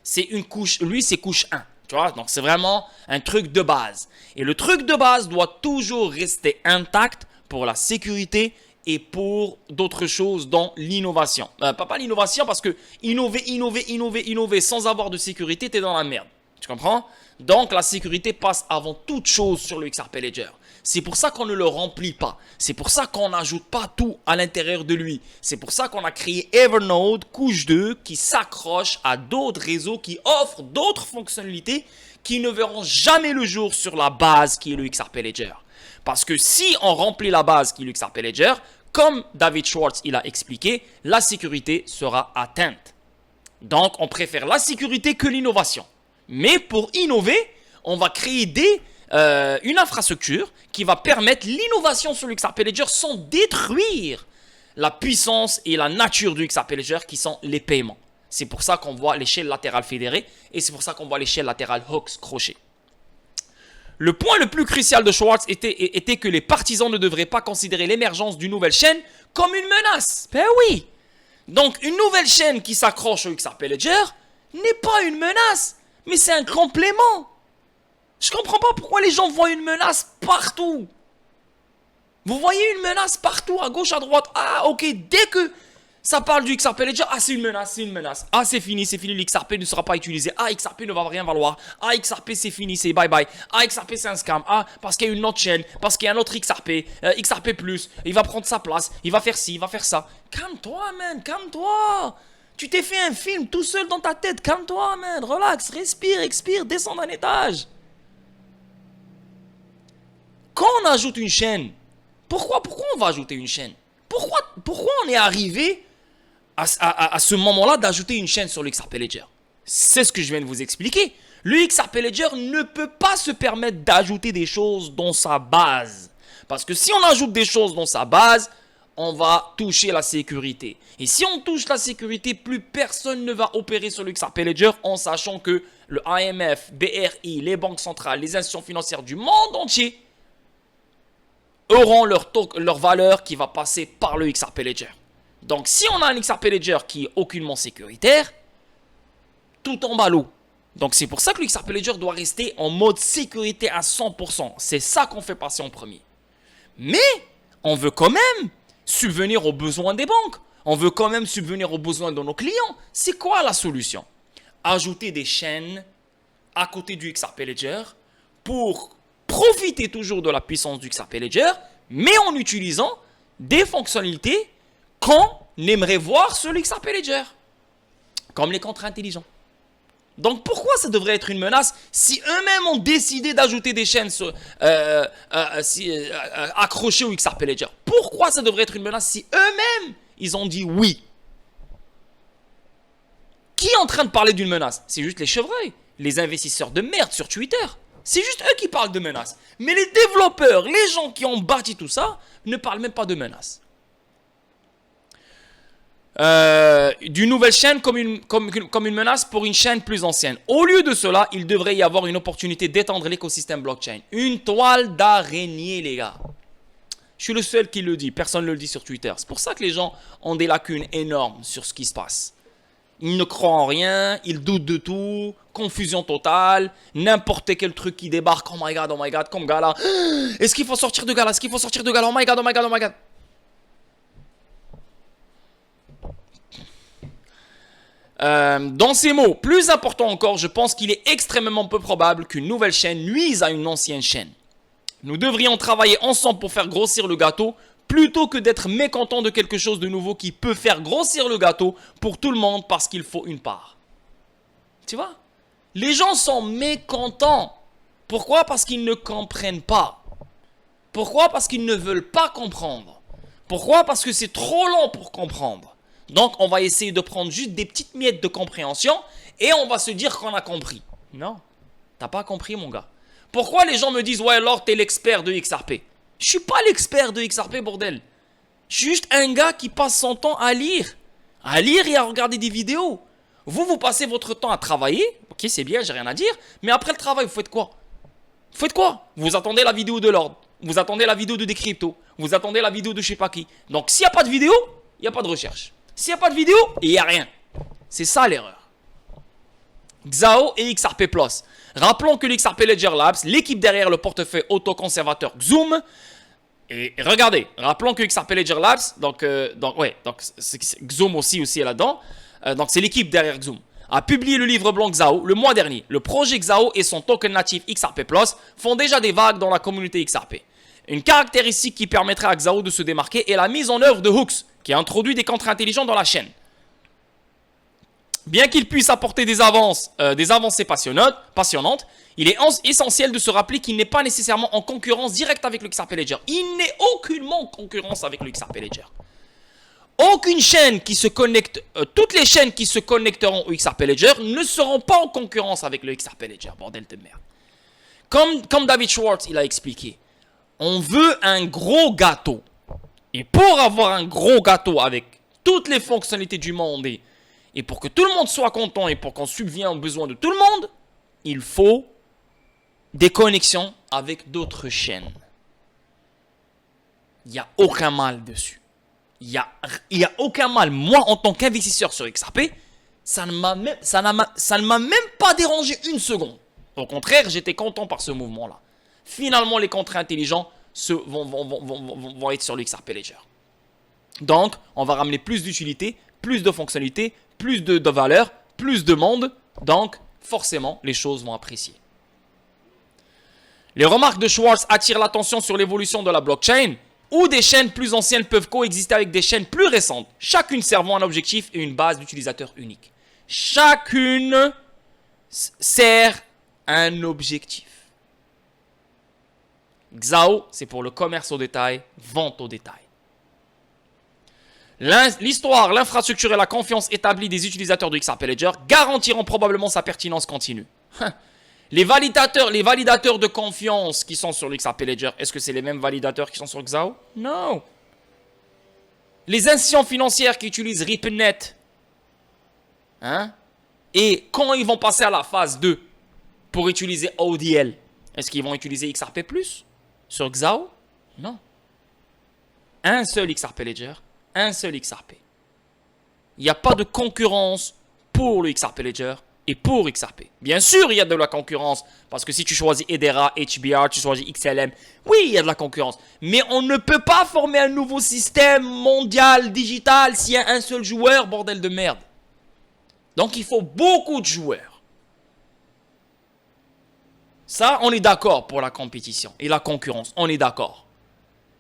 S2: c'est une couche, lui c'est couche 1. Tu vois, donc c'est vraiment un truc de base. Et le truc de base doit toujours rester intact pour la sécurité et pour d'autres choses dans l'innovation. Pas l'innovation parce que innover sans avoir de sécurité, t'es dans la merde. Tu comprends? Donc la sécurité passe avant toute chose sur le XRP Ledger. C'est pour ça qu'on ne le remplit pas. C'est pour ça qu'on n'ajoute pas tout à l'intérieur de lui. C'est pour ça qu'on a créé Evernode couche 2 qui s'accroche à d'autres réseaux qui offrent d'autres fonctionnalités qui ne verront jamais le jour sur la base qui est le XRP Ledger. Parce que si on remplit la base qui est le XRP Ledger, comme David Schwartz il a expliqué, la sécurité sera atteinte. Donc on préfère la sécurité que l'innovation. Mais pour innover, on va créer une infrastructure qui va permettre l'innovation sur le XRP Ledger sans détruire la puissance et la nature du XRP Ledger qui sont les paiements. C'est pour ça qu'on voit l'échelle latérale fédérée et c'est pour ça qu'on voit l'échelle latérale Hawks crochet. Le point le plus crucial de Schwartz était que les partisans ne devraient pas considérer l'émergence d'une nouvelle chaîne comme une menace. Ben oui. Donc une nouvelle chaîne qui s'accroche au XRP Ledger n'est pas une menace. Mais c'est un complément. Je comprends pas pourquoi les gens voient une menace partout. Vous voyez une menace partout, à gauche, à droite. Ah, ok, dès que ça parle du XRP Ledger, ah, c'est une menace, c'est une menace. Ah, c'est fini, l'XRP ne sera pas utilisé. Ah, XRP ne va rien valoir. Ah, XRP, c'est fini, c'est bye bye. Ah, XRP, c'est un scam. Ah, parce qu'il y a une autre chaîne, parce qu'il y a un autre XRP, XRP+, il va prendre sa place, il va faire ci, il va faire ça. Calme-toi, man, calme-toi. Tu t'es fait un film tout seul dans ta tête. Calme-toi, man. Relax, respire, expire, descends d'un étage. Quand on ajoute une chaîne, pourquoi on va ajouter une chaîne? Pourquoi on est arrivé à ce moment-là d'ajouter une chaîne sur le XRP Ledger? C'est ce que je viens de vous expliquer. Le XRP Ledger ne peut pas se permettre d'ajouter des choses dans sa base. Parce que si on ajoute des choses dans sa base, on va toucher la sécurité. Et si on touche la sécurité, plus personne ne va opérer sur le XRP Ledger en sachant que le IMF, BRI, les banques centrales, les institutions financières du monde entier auront leur valeur qui va passer par le XRP Ledger. Donc si on a un XRP Ledger qui est aucunement sécuritaire, tout tombe à l'eau. Donc c'est pour ça que le XRP Ledger doit rester en mode sécurité à 100%. C'est ça qu'on fait passer en premier. Mais on veut quand même subvenir aux besoins des banques. On veut quand même subvenir aux besoins de nos clients. C'est quoi la solution? Ajouter des chaînes à côté du XRP Ledger pour profiter toujours de la puissance du XRP Ledger, mais en utilisant des fonctionnalités qu'on aimerait voir sur le XRP Ledger, comme les contrats intelligents. Donc pourquoi ça devrait être une menace si eux-mêmes ont décidé d'ajouter des chaînes accrochées au XRP Ledger? Pourquoi ça devrait être une menace si eux-mêmes ils ont dit oui? Qui est en train de parler d'une menace? C'est juste les chevreuils, les investisseurs de merde sur Twitter. C'est juste eux qui parlent de menace. Mais les développeurs, les gens qui ont bâti tout ça, ne parlent même pas de menace. d'une nouvelle chaîne comme une menace pour une chaîne plus ancienne. Au lieu de cela, il devrait y avoir une opportunité d'étendre l'écosystème blockchain. Une toile d'araignée, les gars. Je suis le seul qui le dit, personne ne le dit sur Twitter. C'est pour ça que les gens ont des lacunes énormes sur ce qui se passe. Ils ne croient en rien, ils doutent de tout, confusion totale, n'importe quel truc qui débarque, oh my god, comme Gala. Est-ce qu'il faut sortir de Gala? Est-ce qu'il faut sortir de Gala? Oh my god, oh my god, oh my god. Dans ces mots, plus important encore, je pense qu'il est extrêmement peu probable qu'une nouvelle chaîne nuise à une ancienne chaîne. Nous devrions travailler ensemble pour faire grossir le gâteau plutôt que d'être mécontents de quelque chose de nouveau qui peut faire grossir le gâteau pour tout le monde parce qu'il faut une part. Tu vois? Les gens sont mécontents. Pourquoi? Parce qu'ils ne comprennent pas. Pourquoi? Parce qu'ils ne veulent pas comprendre. Pourquoi? Parce que c'est trop long pour comprendre. Donc, on va essayer de prendre juste des petites miettes de compréhension et on va se dire qu'on a compris. Non, t'as pas compris, mon gars. Pourquoi les gens me disent, ouais, alors t'es l'expert de XRP? Je suis pas l'expert de XRP, bordel. Je suis juste un gars qui passe son temps à lire et à regarder des vidéos. Vous passez votre temps à travailler. Ok, c'est bien, j'ai rien à dire. Mais après le travail, vous faites quoi? Vous faites quoi? Vous attendez la vidéo de l'ordre. Vous attendez la vidéo de Decrypto. Vous attendez la vidéo de je sais pas qui. Donc, s'il n'y a pas de vidéo, il n'y a pas de recherche. S'il n'y a pas de vidéo, il n'y a rien. C'est ça l'erreur. XAO et XRP Plus. Rappelons que l'XRP Ledger Labs, l'équipe derrière le portefeuille autoconservateur XOOM, et regardez, rappelons que XRP Ledger Labs, donc XOOM aussi est là-dedans, donc c'est l'équipe derrière XOOM, a publié le livre blanc XAO le mois dernier. Le projet XAO et son token natif XRP Plus font déjà des vagues dans la communauté XRP. Une caractéristique qui permettrait à XAO de se démarquer est la mise en œuvre de Hooks, qui a introduit des contrats intelligents dans la chaîne. Bien qu'il puisse apporter des avancées passionnantes, il est essentiel de se rappeler qu'il n'est pas nécessairement en concurrence directe avec le XRP Ledger. Il n'est aucunement en concurrence avec le XRP Ledger. Aucune chaîne qui se connecte, toutes les chaînes qui se connecteront au XRP Ledger ne seront pas en concurrence avec le XRP Ledger, bordel de merde. Comme David Schwartz, il a expliqué, on veut un gros gâteau. Et pour avoir un gros gâteau avec toutes les fonctionnalités du monde et pour que tout le monde soit content et pour qu'on subvienne aux besoins de tout le monde, il faut des connexions avec d'autres chaînes. Il n'y a aucun mal dessus. Il y a aucun mal. Moi, en tant qu'investisseur sur XRP, ça ne m'a même pas dérangé une seconde. Au contraire, j'étais content par ce mouvement-là. Finalement, les contrats intelligents vont être sur le XRP Ledger. Donc, on va ramener plus d'utilité, plus de fonctionnalités, plus de valeur, plus de monde. Donc, forcément, les choses vont apprécier. Les remarques de Schwartz attirent l'attention sur l'évolution de la blockchain, où des chaînes plus anciennes peuvent coexister avec des chaînes plus récentes, chacune servant un objectif et une base d'utilisateurs unique. Chacune sert un objectif. XAO, c'est pour le commerce au détail, vente au détail. L'histoire, l'infrastructure et la confiance établie des utilisateurs de XRP Ledger garantiront probablement sa pertinence continue. Les validateurs de confiance qui sont sur le XRP Ledger, est-ce que c'est les mêmes validateurs qui sont sur XAO? Non. Les institutions financières qui utilisent RipNet, et quand ils vont passer à la phase 2 pour utiliser ODL, est-ce qu'ils vont utiliser XRP Plus sur XAO? Non. Un seul XRP Ledger, un seul XRP. Il n'y a pas de concurrence pour le XRP Ledger et pour XRP. Bien sûr, il y a de la concurrence, parce que si tu choisis Hedera, HBR, tu choisis XLM, oui, il y a de la concurrence. Mais on ne peut pas former un nouveau système mondial, digital, s'il y a un seul joueur, bordel de merde. Donc, il faut beaucoup de joueurs. Ça, on est d'accord pour la compétition et la concurrence, on est d'accord.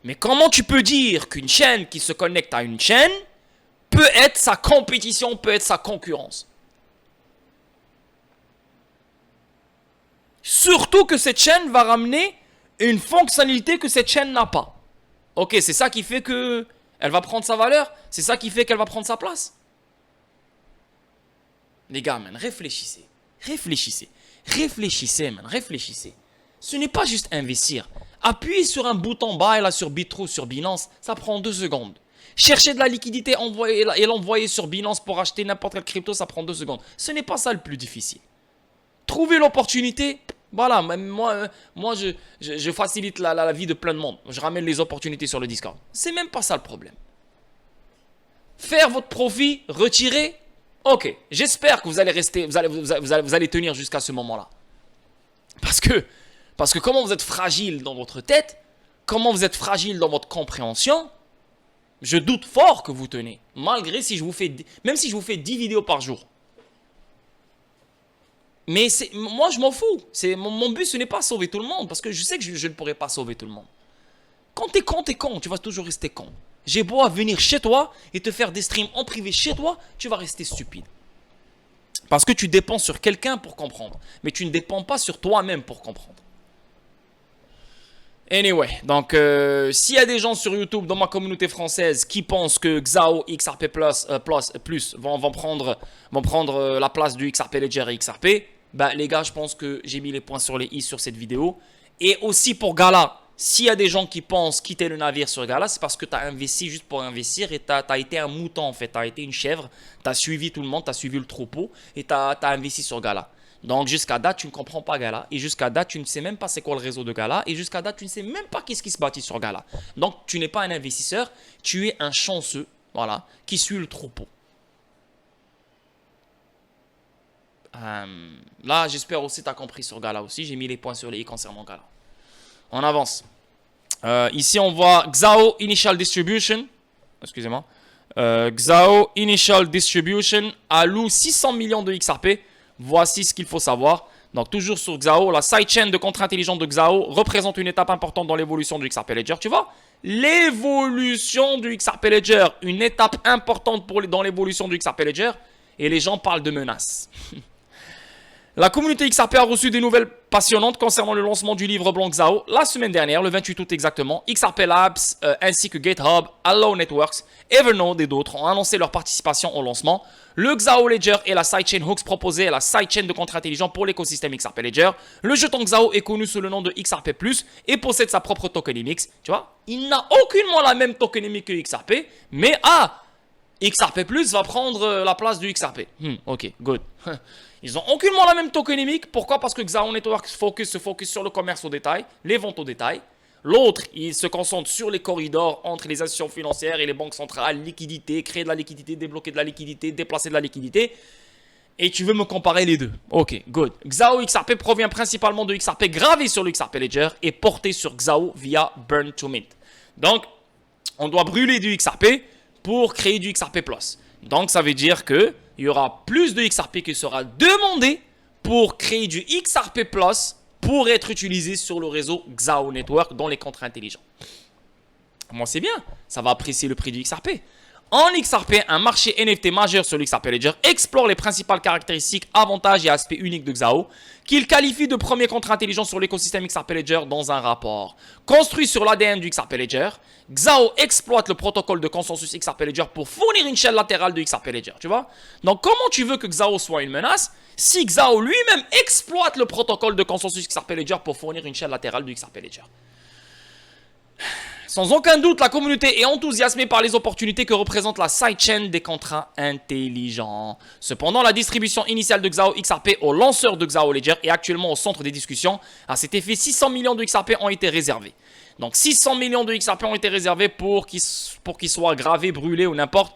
S2: Mais comment tu peux dire qu'une chaîne qui se connecte à une chaîne peut être sa compétition, peut être sa concurrence? Surtout que cette chaîne va ramener une fonctionnalité que cette chaîne n'a pas. Ok, c'est ça qui fait qu'elle va prendre sa valeur? C'est ça qui fait qu'elle va prendre sa place? Les gars, man, réfléchissez. Réfléchissez. Réfléchissez, man, réfléchissez. Ce n'est pas juste investir. Appuyez sur un bouton buy là sur Bittro, sur Binance, ça prend 2 secondes. Chercher de la liquidité et l'envoyer sur Binance pour acheter n'importe quelle crypto, ça prend 2 secondes. Ce n'est pas ça le plus difficile. Trouver l'opportunité, voilà, moi je facilite la vie de plein de monde. Je ramène les opportunités sur le Discord. C'est même pas ça le problème. Faire votre profit, retirer, ok. J'espère que vous allez rester, vous allez tenir jusqu'à ce moment-là. Parce que comment vous êtes fragile dans votre tête, comment vous êtes fragile dans votre compréhension, je doute fort que vous tenez. Malgré même si je vous fais 10 vidéos par jour. Mais moi, je m'en fous. Mon but, ce n'est pas sauver tout le monde. Parce que je sais que je ne pourrai pas sauver tout le monde. Quand t'es con. Tu vas toujours rester con. J'ai beau à venir chez toi et te faire des streams en privé chez toi, tu vas rester stupide. Parce que tu dépends sur quelqu'un pour comprendre. Mais tu ne dépends pas sur toi-même pour comprendre. Anyway, donc s'il y a des gens sur YouTube dans ma communauté française qui pensent que Xao XRP Plus vont prendre la place du XRP Ledger et XRP, bah les gars, je pense que j'ai mis les points sur les i sur cette vidéo. Et aussi pour Gala, s'il y a des gens qui pensent quitter le navire sur Gala, c'est parce que tu as investi juste pour investir et tu as été un mouton en fait, tu as été une chèvre, tu as suivi tout le monde, tu as suivi le troupeau et tu as investi sur Gala. Donc jusqu'à date, tu ne comprends pas Gala. Et jusqu'à date, tu ne sais même pas c'est quoi le réseau de Gala. Et jusqu'à date, tu ne sais même pas qu'est-ce qui se bâtit sur Gala. Donc tu n'es pas un investisseur, tu es un chanceux, voilà, qui suit le troupeau. Là, j'espère aussi que tu as compris sur Gala aussi. J'ai mis les points sur les i concernant Gala. On avance. Ici, on voit Xao Initial Distribution. Excusez-moi. Xao Initial Distribution alloue 600 millions de XRP. Voici ce qu'il faut savoir. Donc, toujours sur Xao, la sidechain de contrat intelligent de Xao représente une étape importante dans l'évolution du XRP Ledger. Tu vois, l'évolution du XRP Ledger, une étape importante dans l'évolution du XRP Ledger. Et les gens parlent de menaces. La communauté XRP a reçu des nouvelles passionnantes concernant le lancement du livre blanc Xao la semaine dernière, le 28 août exactement. XRP Labs ainsi que GitHub, Allo Networks, Evernode et d'autres ont annoncé leur participation au lancement. Le Xao Ledger est la sidechain Hooks proposée à la sidechain de contrat intelligent pour l'écosystème XRP Ledger. Le jeton Xao est connu sous le nom de XRP+, et possède sa propre tokenomics. Tu vois, il n'a aucunement la même tokenomics que XRP, mais XRP+, va prendre la place du XRP. Ok, good. Ils ont aucunement la même tokenomics. Pourquoi? Parce que Xao Network se focus sur le commerce au détail, les ventes au détail. L'autre, il se concentre sur les corridors entre les institutions financières et les banques centrales, liquidité, créer de la liquidité, débloquer de la liquidité, déplacer de la liquidité. Et tu veux me comparer les deux. Ok, good. Xao XRP provient principalement de XRP gravé sur le XRP Ledger et porté sur Xao via Burn to Mint. Donc, on doit brûler du XRP pour créer du XRP+. Donc, ça veut dire qu'il y aura plus de XRP qui sera demandé pour créer du XRP+, pour être utilisé sur le réseau Xao Network dans les contrats intelligents. Moi, c'est bien. Ça va apprécier le prix du XRP. En XRP, un marché NFT majeur sur le XRP Ledger explore les principales caractéristiques, avantages et aspects uniques de Xao, qu'il qualifie de premier contrat intelligent sur l'écosystème XRP Ledger dans un rapport. Construit sur l'ADN du XRP Ledger, Xao exploite le protocole de consensus XRP Ledger pour fournir une chaîne latérale de XRP Ledger, tu vois. Donc, comment tu veux que Xao soit une menace si Xao lui-même exploite le protocole de consensus XRP Ledger pour fournir une chaîne latérale du XRP Ledger? Sans aucun doute, la communauté est enthousiasmée par les opportunités que représente la sidechain des contrats intelligents. Cependant, la distribution initiale de Xao XRP aux lanceurs de Xao Ledger est actuellement au centre des discussions. À cet effet, 600 millions de XRP ont été réservés. Donc 600 millions de XRP ont été réservés pour qu'ils soient gravés, brûlés ou n'importe,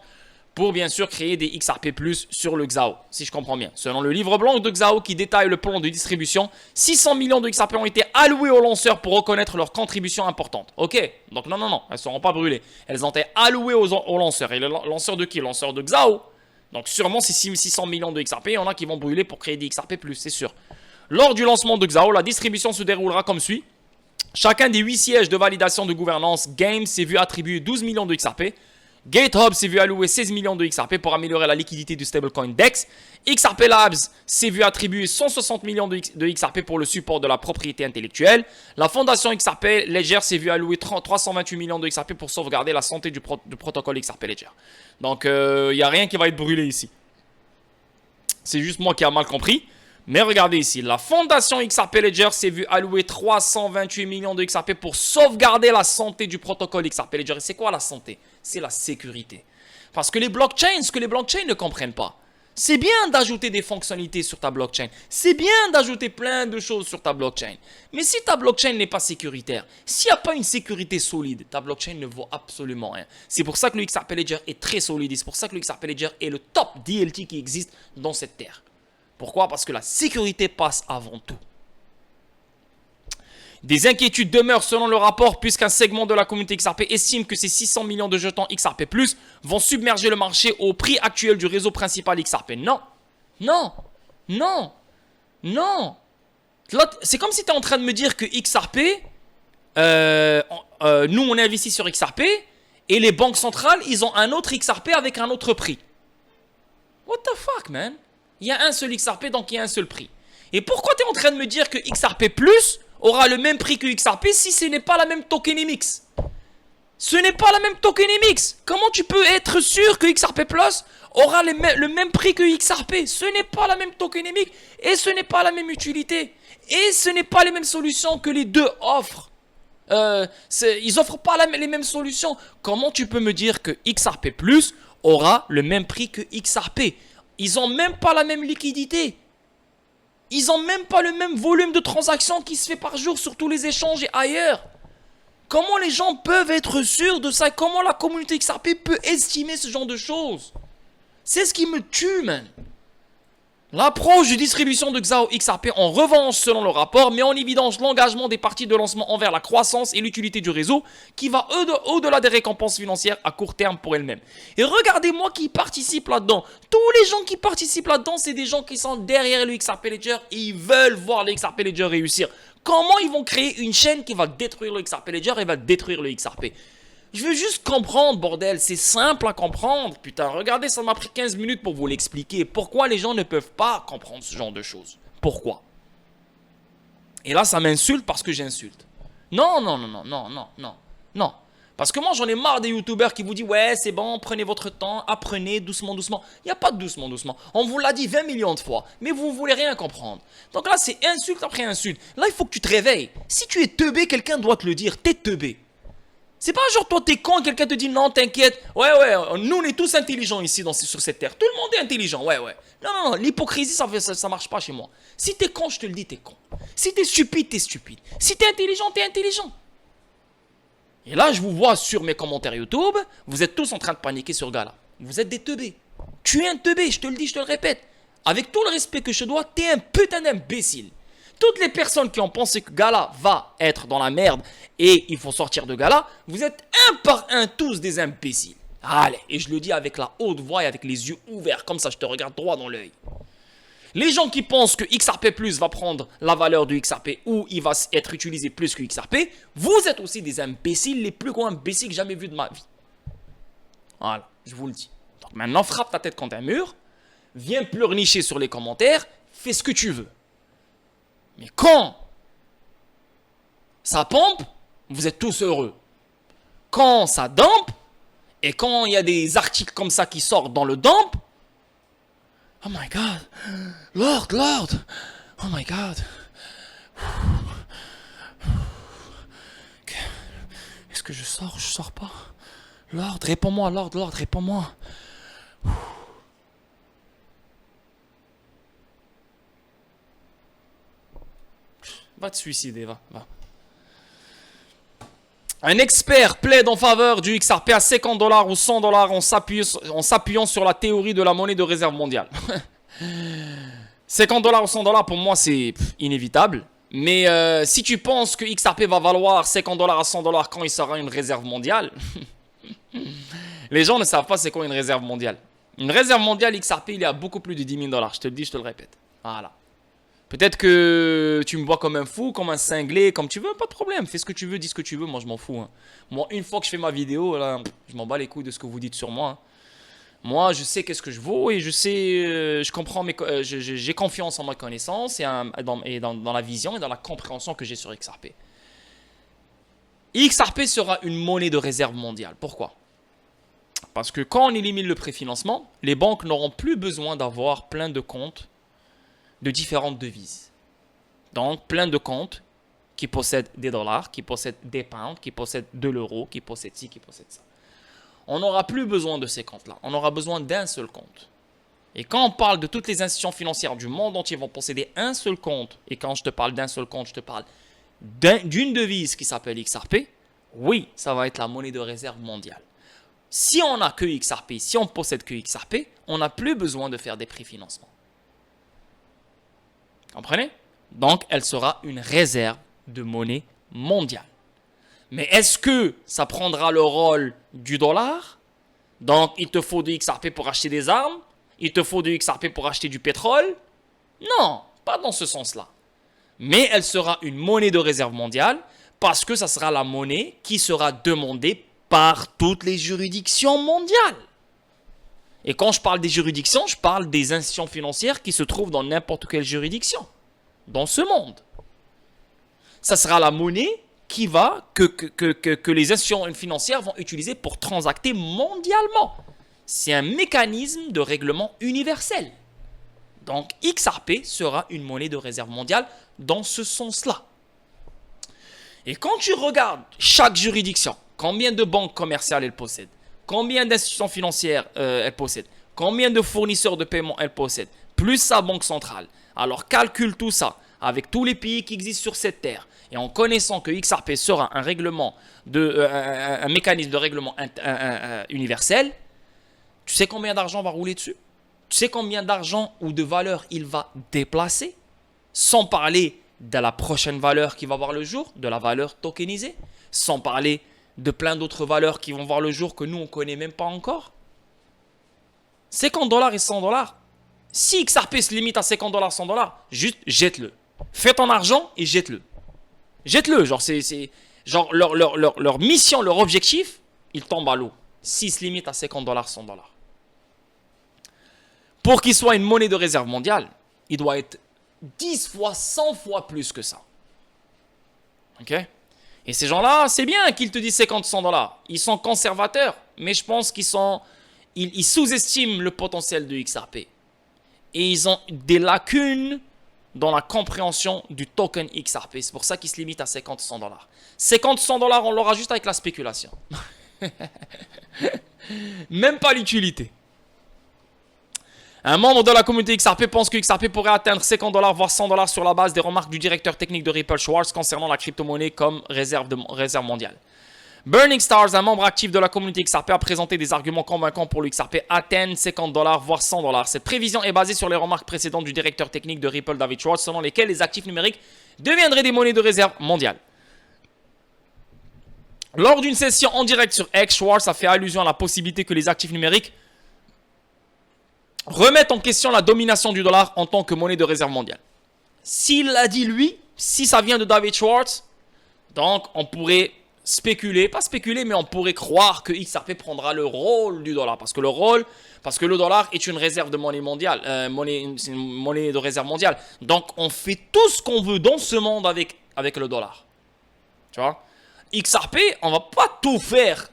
S2: pour bien sûr créer des XRP+, sur le Xao, si je comprends bien. Selon le livre blanc de Xao qui détaille le plan de distribution, 600 millions de XRP ont été alloués aux lanceurs pour reconnaître leur contribution importante. Ok, donc non, elles ne seront pas brûlées. Elles ont été allouées aux lanceurs. Et les lanceurs de qui? Lanceurs de Xao. Donc sûrement, si 600 millions de XRP, il y en a qui vont brûler pour créer des XRP+, c'est sûr. Lors du lancement de Xao, la distribution se déroulera comme suit. Chacun des 8 sièges de validation de gouvernance Game s'est vu attribuer 12 millions de XRP. GitHub s'est vu allouer 16 millions de XRP pour améliorer la liquidité du stablecoin DEX. XRP Labs s'est vu attribuer 160 millions de XRP pour le support de la propriété intellectuelle. La fondation XRP Ledger s'est vu allouer 328 millions de XRP pour sauvegarder la santé du protocole XRP Ledger. Donc, il n'y a rien qui va être brûlé ici. C'est juste moi qui ai mal compris. Mais regardez ici, la fondation XRP Ledger s'est vu allouer 328 millions de XRP pour sauvegarder la santé du protocole XRP Ledger. Et c'est quoi la santé? c'est la sécurité. Parce que les blockchains, ce que les blockchains ne comprennent pas, c'est bien d'ajouter des fonctionnalités sur ta blockchain. C'est bien d'ajouter plein de choses sur ta blockchain. Mais si ta blockchain n'est pas sécuritaire, s'il n'y a pas une sécurité solide, ta blockchain ne vaut absolument rien. C'est pour ça que le XRP Ledger est très solide. Et c'est pour ça que le XRP Ledger est le top DLT qui existe dans cette terre. Pourquoi? Parce que la sécurité passe avant tout. Des inquiétudes demeurent selon le rapport puisqu'un segment de la communauté XRP estime que ces 600 millions de jetons XRP+, vont submerger le marché au prix actuel du réseau principal XRP. Non, non, non, non. C'est comme si tu es en train de me dire que XRP, nous on est investi sur XRP et les banques centrales, ils ont un autre XRP avec un autre prix. What the fuck, man? Il y a un seul XRP, donc il y a un seul prix. Et pourquoi tu es en train de me dire que XRP+, aura le même prix que XRP si ce n'est pas la même tokenomics? Ce n'est pas la même tokenomics. Comment tu peux être sûr que XRP Plus aura le même prix que XRP? Ce n'est pas la même tokenomics et ce n'est pas la même utilité. Et ce n'est pas les mêmes solutions que les deux offrent. Ils offrent pas les mêmes solutions. Comment tu peux me dire que XRP Plus aura le même prix que XRP? Ils n'ont même pas la même liquidité. Ils n'ont même pas le même volume de transactions qui se fait par jour sur tous les échanges et ailleurs. Comment les gens peuvent être sûrs de ça? Comment la communauté XRP peut estimer ce genre de choses? C'est ce qui me tue, man. L'approche de distribution de XAO XRP en revanche, selon le rapport, met en évidence l'engagement des parties de lancement envers la croissance et l'utilité du réseau qui va au-delà des récompenses financières à court terme pour elles-mêmes. Et regardez-moi qui participe là-dedans. Tous les gens qui participent là-dedans, c'est des gens qui sont derrière le XRP Ledger et ils veulent voir le XRP Ledger réussir. Comment ils vont créer une chaîne qui va détruire le XRP Ledger et va détruire le XRP? Je veux juste comprendre, bordel. C'est simple à comprendre. Putain, regardez, ça m'a pris 15 minutes pour vous l'expliquer. Pourquoi les gens ne peuvent pas comprendre ce genre de choses? Pourquoi? Et là, ça m'insulte parce que j'insulte. Non, non, non, non, non, non, non, non. Parce que moi, j'en ai marre des youtubeurs qui vous disent « Ouais, c'est bon, prenez votre temps, apprenez doucement, doucement. » Il n'y a pas de doucement, doucement. On vous l'a dit 20 millions de fois, mais vous ne voulez rien comprendre. Donc là, c'est insulte après insulte. Là, il faut que tu te réveilles. Si tu es teubé, quelqu'un doit te le dire. T'es teubé. C'est pas genre toi t'es con et quelqu'un te dit non t'inquiète, ouais nous on est tous intelligents ici sur cette terre, tout le monde est intelligent, ouais. Non, l'hypocrisie ça marche pas chez moi. Si t'es con je te le dis t'es con, si t'es stupide, si t'es intelligent, t'es intelligent. Et là je vous vois sur mes commentaires YouTube, vous êtes tous en train de paniquer sur Gala, vous êtes des teubés, tu es un teubé, je te le dis, je te le répète, avec tout le respect que je te dois, t'es un putain d'imbécile. Toutes les personnes qui ont pensé que Gala va être dans la merde et il faut sortir de Gala, vous êtes un par un tous des imbéciles. Allez, et je le dis avec la haute voix et avec les yeux ouverts, comme ça je te regarde droit dans l'œil. Les gens qui pensent que XRP Plus va prendre la valeur du XRP ou il va être utilisé plus que XRP, vous êtes aussi des imbéciles, les plus gros imbéciles que j'ai jamais vus de ma vie. Voilà, je vous le dis. Donc maintenant, frappe ta tête contre un mur, viens pleurnicher sur les commentaires, fais ce que tu veux. Mais quand ça pompe, vous êtes tous heureux. Quand ça dump, et quand il y a des articles comme ça qui sortent dans le dump, oh my God, Lord, oh my God. Est-ce que je sors? Je sors pas. Lord, réponds-moi, Lord, réponds-moi. Va te suicider, va. Un expert plaide en faveur du XRP à 50 $ ou 100 $ en s'appuyant sur la théorie de la monnaie de réserve mondiale. 50 $ ou 100 $ pour moi c'est inévitable. Mais si tu penses que XRP va valoir 50 $ à 100 $ quand il sera une réserve mondiale, les gens ne savent pas c'est quoi une réserve mondiale. Une réserve mondiale XRP il est à beaucoup plus de 10 000 $. Je te le dis, je te le répète. Voilà. Peut-être que tu me vois comme un fou, comme un cinglé, comme tu veux, pas de problème. Fais ce que tu veux, dis ce que tu veux, moi je m'en fous. Hein. Moi, une fois que je fais ma vidéo, là, je m'en bats les couilles de ce que vous dites sur moi. Hein. Moi, je sais qu'est-ce que je vaux et je sais, je comprends, j'ai confiance en ma connaissance et dans la vision et dans la compréhension que j'ai sur XRP. XRP sera une monnaie de réserve mondiale. Pourquoi? Parce que quand on élimine le préfinancement, les banques n'auront plus besoin d'avoir plein de comptes de différentes devises. Donc, plein de comptes qui possèdent des dollars, qui possèdent des pounds, qui possèdent de l'euro, qui possèdent ci, qui possèdent ça. On n'aura plus besoin de ces comptes-là. On aura besoin d'un seul compte. Et quand on parle de toutes les institutions financières du monde entier vont posséder un seul compte, et quand je te parle d'un seul compte, je te parle d'une devise qui s'appelle XRP, oui, ça va être la monnaie de réserve mondiale. Si on n'a que XRP, si on possède que XRP, on n'a plus besoin de faire des préfinancements. Comprenez? Donc, elle sera une réserve de monnaie mondiale. Mais est-ce que ça prendra le rôle du dollar? Donc, il te faut du XRP pour acheter des armes? Il te faut du XRP pour acheter du pétrole? Non, pas dans ce sens-là. Mais elle sera une monnaie de réserve mondiale parce que ça sera la monnaie qui sera demandée par toutes les juridictions mondiales. Et quand je parle des juridictions, je parle des institutions financières qui se trouvent dans n'importe quelle juridiction dans ce monde. Ça sera la monnaie que les institutions financières vont utiliser pour transacter mondialement. C'est un mécanisme de règlement universel. Donc, XRP sera une monnaie de réserve mondiale dans ce sens-là. Et quand tu regardes chaque juridiction, combien de banques commerciales elle possède, combien d'institutions financières elle possède, combien de fournisseurs de paiement elle possède, plus sa banque centrale. Alors, calcule tout ça avec tous les pays qui existent sur cette terre. Et en connaissant que XRP sera un mécanisme de règlement universel, tu sais combien d'argent va rouler dessus? Tu sais combien d'argent ou de valeur il va déplacer? Sans parler de la prochaine valeur qui va voir le jour, de la valeur tokenisée, sans parler de plein d'autres valeurs qui vont voir le jour que nous, on ne connaît même pas encore. 50 dollars et 100 dollars. Si XRP se limite à 50 dollars, 100 dollars, juste jette-le. Fais ton argent et jette-le. Jette-le. Genre leur mission, leur objectif, il tombe à l'eau. S'il se limite à 50 dollars, 100 dollars. Pour qu'il soit une monnaie de réserve mondiale, il doit être 10 fois, 100 fois plus que ça. Ok? Et ces gens-là, c'est bien qu'ils te disent 50, 100 dollars. Ils sont conservateurs, mais je pense ils sous-estiment le potentiel de XRP. Et ils ont des lacunes dans la compréhension du token XRP. C'est pour ça qu'ils se limitent à 50, 100 dollars. 50, 100 dollars, on l'aura juste avec la spéculation. Même pas l'utilité. Un membre de la communauté XRP pense que XRP pourrait atteindre 50 dollars voire 100 dollars sur la base des remarques du directeur technique de Ripple Schwartz concernant la crypto-monnaie comme réserve mondiale. Burning Stars, un membre actif de la communauté XRP, a présenté des arguments convaincants pour le XRP atteindre 50 dollars voire 100 dollars. Cette prévision est basée sur les remarques précédentes du directeur technique de Ripple, David Schwartz, selon lesquelles les actifs numériques deviendraient des monnaies de réserve mondiale. Lors d'une session en direct sur X, Schwartz a fait allusion à la possibilité que les actifs numériques remettent en question la domination du dollar en tant que monnaie de réserve mondiale. S'il l'a dit lui, si ça vient de David Schwartz, donc on pourrait mais on pourrait croire que XRP prendra le rôle du dollar. Parce que le dollar est une réserve de monnaie mondiale, c'est une monnaie de réserve mondiale. Donc on fait tout ce qu'on veut dans ce monde avec le dollar. Tu vois? XRP, on va pas tout faire,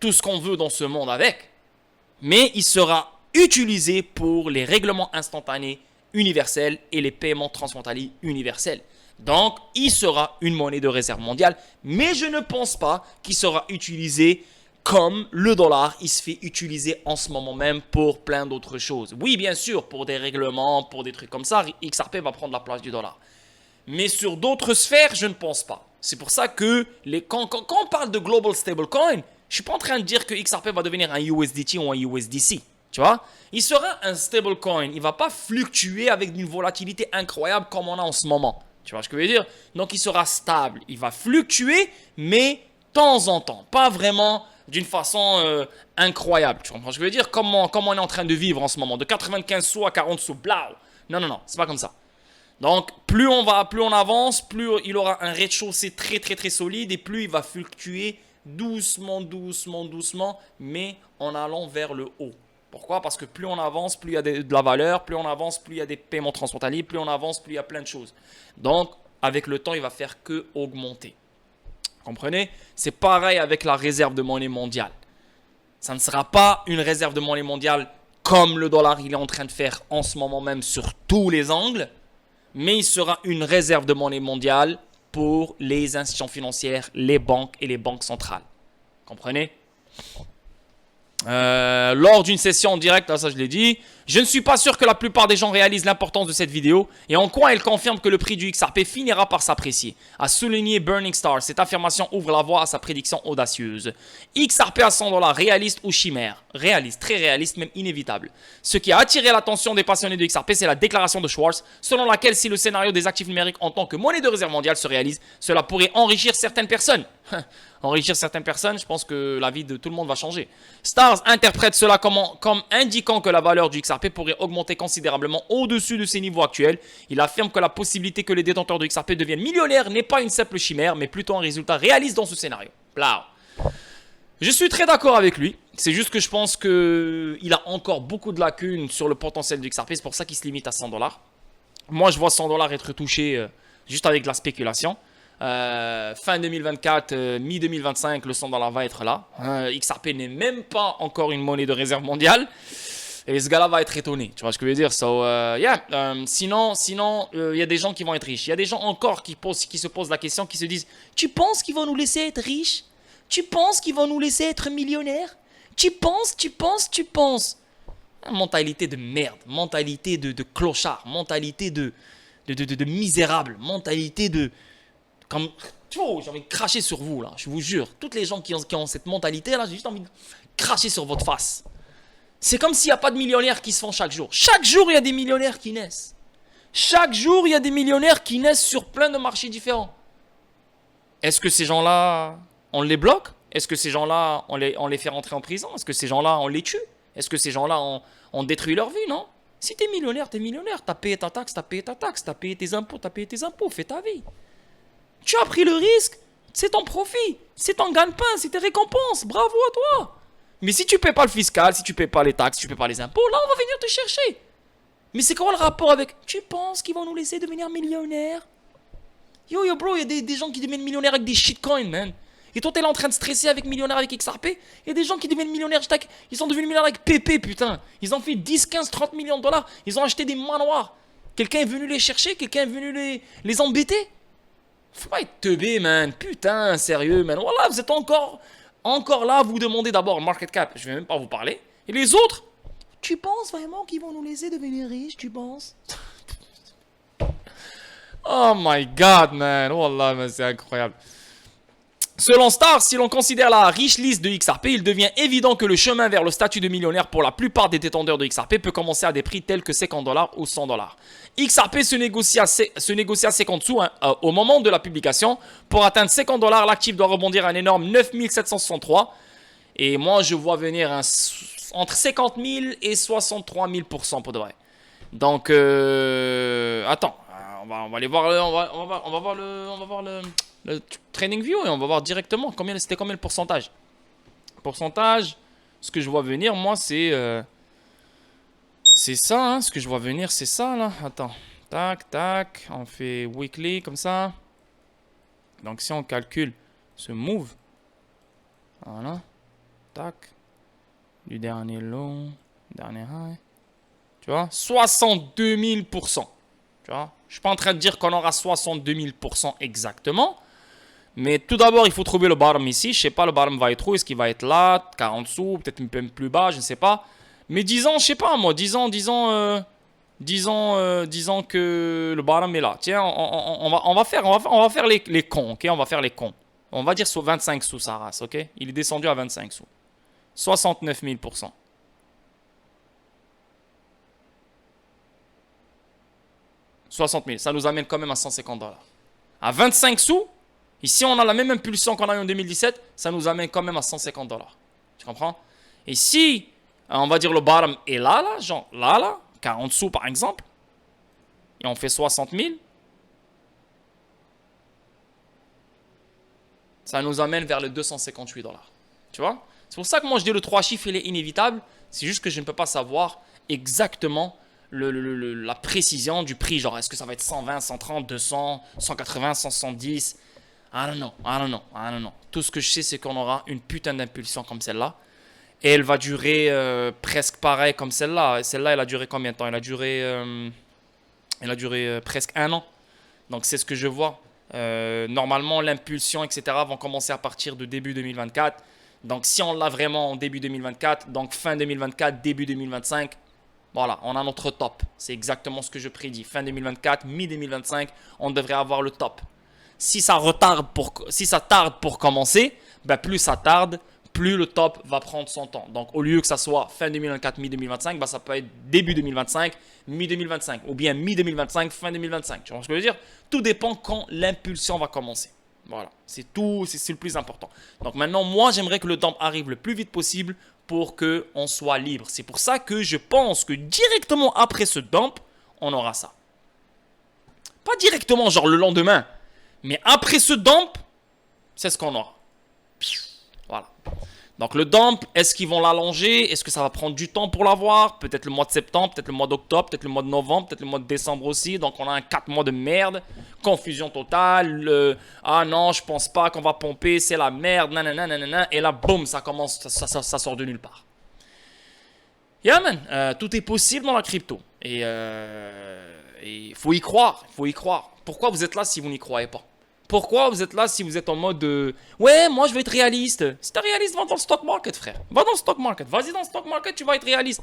S2: tout ce qu'on veut dans ce monde avec, mais il sera utilisé pour les règlements instantanés universels et les paiements transfrontaliers universels. Donc, il sera une monnaie de réserve mondiale, mais je ne pense pas qu'il sera utilisé comme le dollar. Il se fait utiliser en ce moment même pour plein d'autres choses. Oui, bien sûr, pour des règlements, pour des trucs comme ça, XRP va prendre la place du dollar. Mais sur d'autres sphères, je ne pense pas. C'est pour ça que quand on parle de global stablecoin, je ne suis pas en train de dire que XRP va devenir un USDT ou un USDC. Tu vois? Il sera un stablecoin. Il ne va pas fluctuer avec une volatilité incroyable comme on a en ce moment. Tu vois ce que je veux dire? Donc, il sera stable. Il va fluctuer, mais de temps en temps. Pas vraiment d'une façon incroyable. Tu comprends ce que je veux dire? Comme on est en train de vivre en ce moment. De 95 sous à 40 sous. Blau. Non. C'est pas comme ça. Donc, plus on avance, plus il aura un rez-de-chaussée très, très, très solide et plus il va fluctuer doucement, mais en allant vers le haut. Pourquoi? Parce que plus on avance, plus il y a de la valeur, plus on avance, plus il y a des paiements transfrontaliers, plus on avance, plus il y a plein de choses. Donc, avec le temps, il va faire que augmenter. Comprenez? C'est pareil avec la réserve de monnaie mondiale. Ça ne sera pas une réserve de monnaie mondiale comme le dollar il est en train de faire en ce moment même sur tous les angles, mais il sera une réserve de monnaie mondiale pour les institutions financières, les banques et les banques centrales. Comprenez? lors d'une session en direct, là, ça je l'ai dit. Je ne suis pas sûr que la plupart des gens réalisent l'importance de cette vidéo et en quoi elle confirme que le prix du XRP finira par s'apprécier, a souligné Burning Star. Cette affirmation ouvre la voie à sa prédiction audacieuse. XRP à 100 $, réaliste ou chimère? Réaliste, très réaliste, même inévitable. Ce qui a attiré l'attention des passionnés de XRP, c'est la déclaration de Schwartz, selon laquelle si le scénario des actifs numériques en tant que monnaie de réserve mondiale se réalise, cela pourrait enrichir certaines personnes. Enrichir certaines personnes, je pense que la vie de tout le monde va changer. Stars interprète cela comme indiquant que la valeur du XRP pourrait augmenter considérablement au-dessus de ses niveaux actuels. Il affirme que la possibilité que les détenteurs de XRP deviennent millionnaires n'est pas une simple chimère, mais plutôt un résultat réaliste dans ce scénario. Blah. Je suis très d'accord avec lui. C'est juste que je pense qu'il a encore beaucoup de lacunes sur le potentiel du XRP. C'est pour ça qu'il se limite à 100 $. Moi, je vois 100 $ être touché juste avec de la spéculation. Fin 2024, mi-2025, le 100 $ va être là. XRP n'est même pas encore une monnaie de réserve mondiale. Et ce gars-là va être étonné. Tu vois ce que je veux dire? Sinon, il y a des gens qui vont être riches. Il y a des gens encore qui se posent la question, qui se disent: tu penses qu'ils vont nous laisser être riches? Tu penses qu'ils vont nous laisser être millionnaires? Tu penses? Mentalité de merde, mentalité de clochard, mentalité de misérable, mentalité de... Comme, j'ai envie de cracher sur vous, là. Je vous jure. Toutes les gens qui ont cette mentalité-là, j'ai juste envie de cracher sur votre face. C'est comme s'il n'y a pas de millionnaires qui se font chaque jour. Chaque jour, il y a des millionnaires qui naissent. Chaque jour, il y a des millionnaires qui naissent sur plein de marchés différents. Est-ce que ces gens-là, on les bloque? Est-ce que ces gens-là, on les fait rentrer en prison? Est-ce que ces gens-là, on les tue? Est-ce que ces gens-là, on détruit leur vie? Non. Si t'es millionnaire, t'es millionnaire. T'as payé ta taxe, t'as payé ta taxe. T'as payé tes impôts, fais ta vie. Tu as pris le risque, c'est ton profit, c'est ton gagne-pain, c'est tes récompenses, bravo à toi. Mais si tu ne paies pas le fiscal, si tu ne paies pas les taxes, si tu ne paies pas les impôts, là on va venir te chercher. Mais c'est quoi le rapport avec... Tu penses qu'ils vont nous laisser devenir millionnaires? Yo bro, il y a des gens qui deviennent millionnaires avec des shitcoins, man. Et toi t'es là en train de stresser avec millionnaires avec XRP. Il y a des gens qui deviennent millionnaires, ils sont devenus millionnaires avec PP, putain. Ils ont fait 10, 15, 30 millions de $, ils ont acheté des manoirs. Quelqu'un est venu les chercher, quelqu'un est venu les embêter. Faut pas être teubé, man. Putain, sérieux, man. Voilà, vous êtes encore là, vous demandez d'abord market cap. Je vais même pas vous parler. Et les autres, tu penses vraiment qu'ils vont nous laisser devenir riches, tu penses? Oh my god, man. Wallah, man, c'est incroyable. Selon Star, si l'on considère la riche liste de XRP, il devient évident que le chemin vers le statut de millionnaire pour la plupart des détenteurs de XRP peut commencer à des prix tels que 50 $ ou 100 $. XRP se négocie à 50 sous au moment de la publication. Pour atteindre 50 $, l'actif doit rebondir à un énorme 9763. Et moi, je vois venir entre 50 000 et 63 000% pour de vrai. Donc, attends, on va aller voir on va voir le Trading View et on va voir directement c'était combien le pourcentage. Pourcentage, ce que je vois venir, moi, c'est ça, hein, ce que je vois venir, c'est ça, là. Attends, tac, tac, on fait weekly, comme ça. Donc, si on calcule ce move, voilà, tac, du dernier low, dernier high, tu vois, 62 000%. Tu vois, je suis pas en train de dire qu'on aura 62 000% exactement. Mais tout d'abord, il faut trouver le bottom ici. Je sais pas, le bottom va être où? Est-ce qu'il va être là, 40 sous, peut-être un peu plus bas, je ne sais pas. Mais disons, je sais pas moi, disons que le bottom est là. Tiens, on va faire les cons, ok? On va faire les cons. On va dire sur 25 sous sa race, ok? Il est descendu à 25 sous. 69 000%. $60 000, ça nous amène quand même à 150 $. À 25 sous, ici on a la même impulsion qu'on a eu en 2017, ça nous amène quand même à 150 $. Tu comprends? Et si, on va dire le bottom est là, genre là, 40 sous par exemple, et on fait 60 000, ça nous amène vers les 258 $. Tu vois? C'est pour ça que moi je dis le 3 chiffres il est inévitable, c'est juste que je ne peux pas savoir exactement la précision du prix, genre est-ce que ça va être 120, 130, 200, 180, 170, I don't know. Tout ce que je sais, c'est qu'on aura une putain d'impulsion comme celle-là, et elle va durer presque pareil comme celle-là. Et celle-là, elle a duré combien de temps? Elle a duré presque un an. Donc c'est ce que je vois. Normalement, l'impulsion, etc. vont commencer à partir de début 2024. Donc si on l'a vraiment en début 2024, donc fin 2024, début 2025, voilà, on a notre top. C'est exactement ce que je prédis. Fin 2024, mi-2025, on devrait avoir le top. Si ça tarde pour commencer, ben plus ça tarde, plus le top va prendre son temps. Donc au lieu que ça soit fin 2024, mi-2025, ben ça peut être début 2025, mi-2025, ou bien mi-2025, fin 2025. Tu vois ce que je veux dire? Tout dépend quand l'impulsion va commencer. Voilà, c'est tout, c'est le plus important. Donc maintenant, moi, j'aimerais que le dump arrive le plus vite possible pour qu'on soit libre. C'est pour ça que je pense que directement après ce dump, on aura ça. Pas directement, genre le lendemain, mais après ce dump, c'est ce qu'on aura. Voilà. Donc le dump, est-ce qu'ils vont l'allonger? Est-ce que ça va prendre du temps pour l'avoir? Peut-être le mois de septembre, peut-être le mois d'octobre, peut-être le mois de novembre, peut-être le mois de décembre aussi. Donc on a un 4 mois de merde. Confusion totale. Ah non, je pense pas qu'on va pomper, c'est la merde. Nanana, nanana. Et là, boum, ça commence, ça sort de nulle part. Yeah man, tout est possible dans la crypto. Et il faut y croire, il faut y croire. Pourquoi vous êtes là si vous n'y croyez pas? Pourquoi vous êtes là si vous êtes en mode ouais, moi je vais être réaliste. Si t'es réaliste, va dans le stock market, frère. Va dans le stock market. Vas-y dans le stock market, tu vas être réaliste.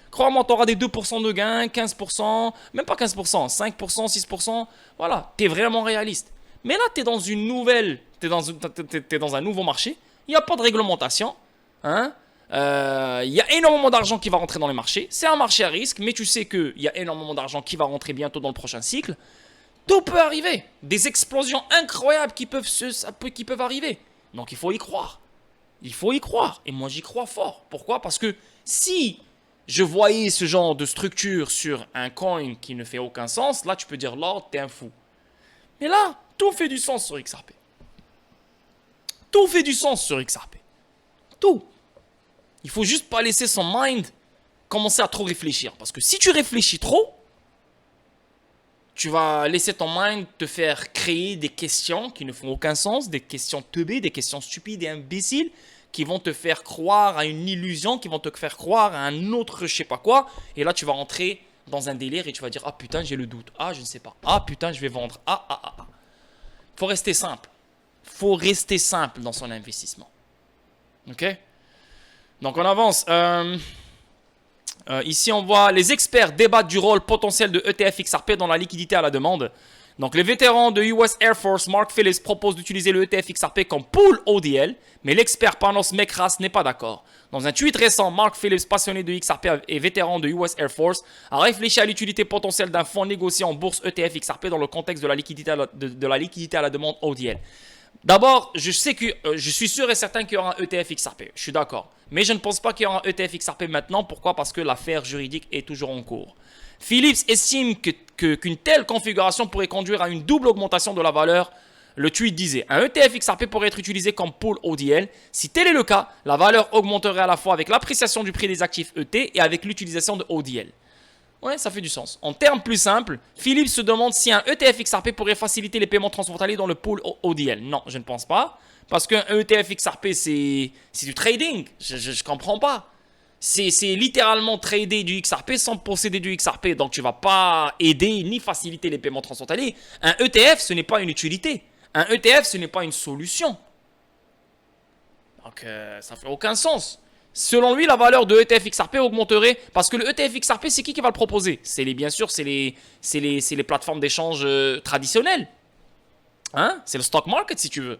S2: Crois-moi, tu auras des 2% de gain, 15%, même pas 15%, 5%, 6%. Voilà, t'es vraiment réaliste. Mais là, t'es dans une nouvelle, t'es dans un nouveau marché. Il n'y a pas de réglementation. Hein? Il y a énormément d'argent qui va rentrer dans les marchés. C'est un marché à risque, mais tu sais qu'il y a énormément d'argent qui va rentrer bientôt dans le prochain cycle. Tout peut arriver. Des explosions incroyables qui peuvent arriver. Donc il faut y croire. Il faut y croire. Et moi j'y crois fort. Pourquoi? Parce que si je voyais ce genre de structure sur un coin qui ne fait aucun sens, là tu peux dire Lord, t'es un fou. Mais là, tout fait du sens sur XRP. Tout fait du sens sur XRP. Tout. Il faut juste pas laisser son mind commencer à trop réfléchir. Parce que si tu réfléchis trop, tu vas laisser ton mind te faire créer des questions qui ne font aucun sens, des questions teubées, des questions stupides et imbéciles qui vont te faire croire à une illusion, qui vont te faire croire à un autre je sais pas quoi. Et là, tu vas rentrer dans un délire et tu vas dire « Ah putain, j'ai le doute. Ah, je ne sais pas. Ah putain, je vais vendre. Ah. » Faut rester simple. Faut rester simple dans son investissement. Ok? Donc, on avance. Ici, on voit les experts débattent du rôle potentiel de ETF XRP dans la liquidité à la demande. Donc, les vétérans de US Air Force, Mark Phillips, proposent d'utiliser le ETF XRP comme pool ODL, mais l'expert Panos Mekras n'est pas d'accord. Dans un tweet récent, Mark Phillips, passionné de XRP et vétéran de US Air Force, a réfléchi à l'utilité potentielle d'un fonds négocié en bourse ETF XRP dans le contexte de la liquidité à la demande ODL. D'abord, je suis sûr et certain qu'il y aura un ETF XRP. Je suis d'accord. Mais je ne pense pas qu'il y aura un ETF XRP maintenant. Pourquoi? Parce que l'affaire juridique est toujours en cours. Phillips estime qu'une telle configuration pourrait conduire à une double augmentation de la valeur. Le tweet disait, un ETF XRP pourrait être utilisé comme pool ODL. Si tel est le cas, la valeur augmenterait à la fois avec l'appréciation du prix des actifs ET et avec l'utilisation de ODL. Ouais, ça fait du sens. En termes plus simples, Philippe se demande si un ETF XRP pourrait faciliter les paiements transfrontaliers dans le pool ODL. Non, je ne pense pas. Parce qu'un ETF XRP, c'est du trading. Je comprends pas. C'est littéralement trader du XRP sans posséder du XRP. Donc, tu ne vas pas aider ni faciliter les paiements transfrontaliers. Un ETF, ce n'est pas une utilité. Un ETF, ce n'est pas une solution. Donc, ça ne fait aucun sens. Selon lui, la valeur de ETF XRP augmenterait parce que le ETF XRP, c'est qui va le proposer? Bien sûr, c'est les plateformes d'échange traditionnelles. Hein? C'est le stock market, si tu veux.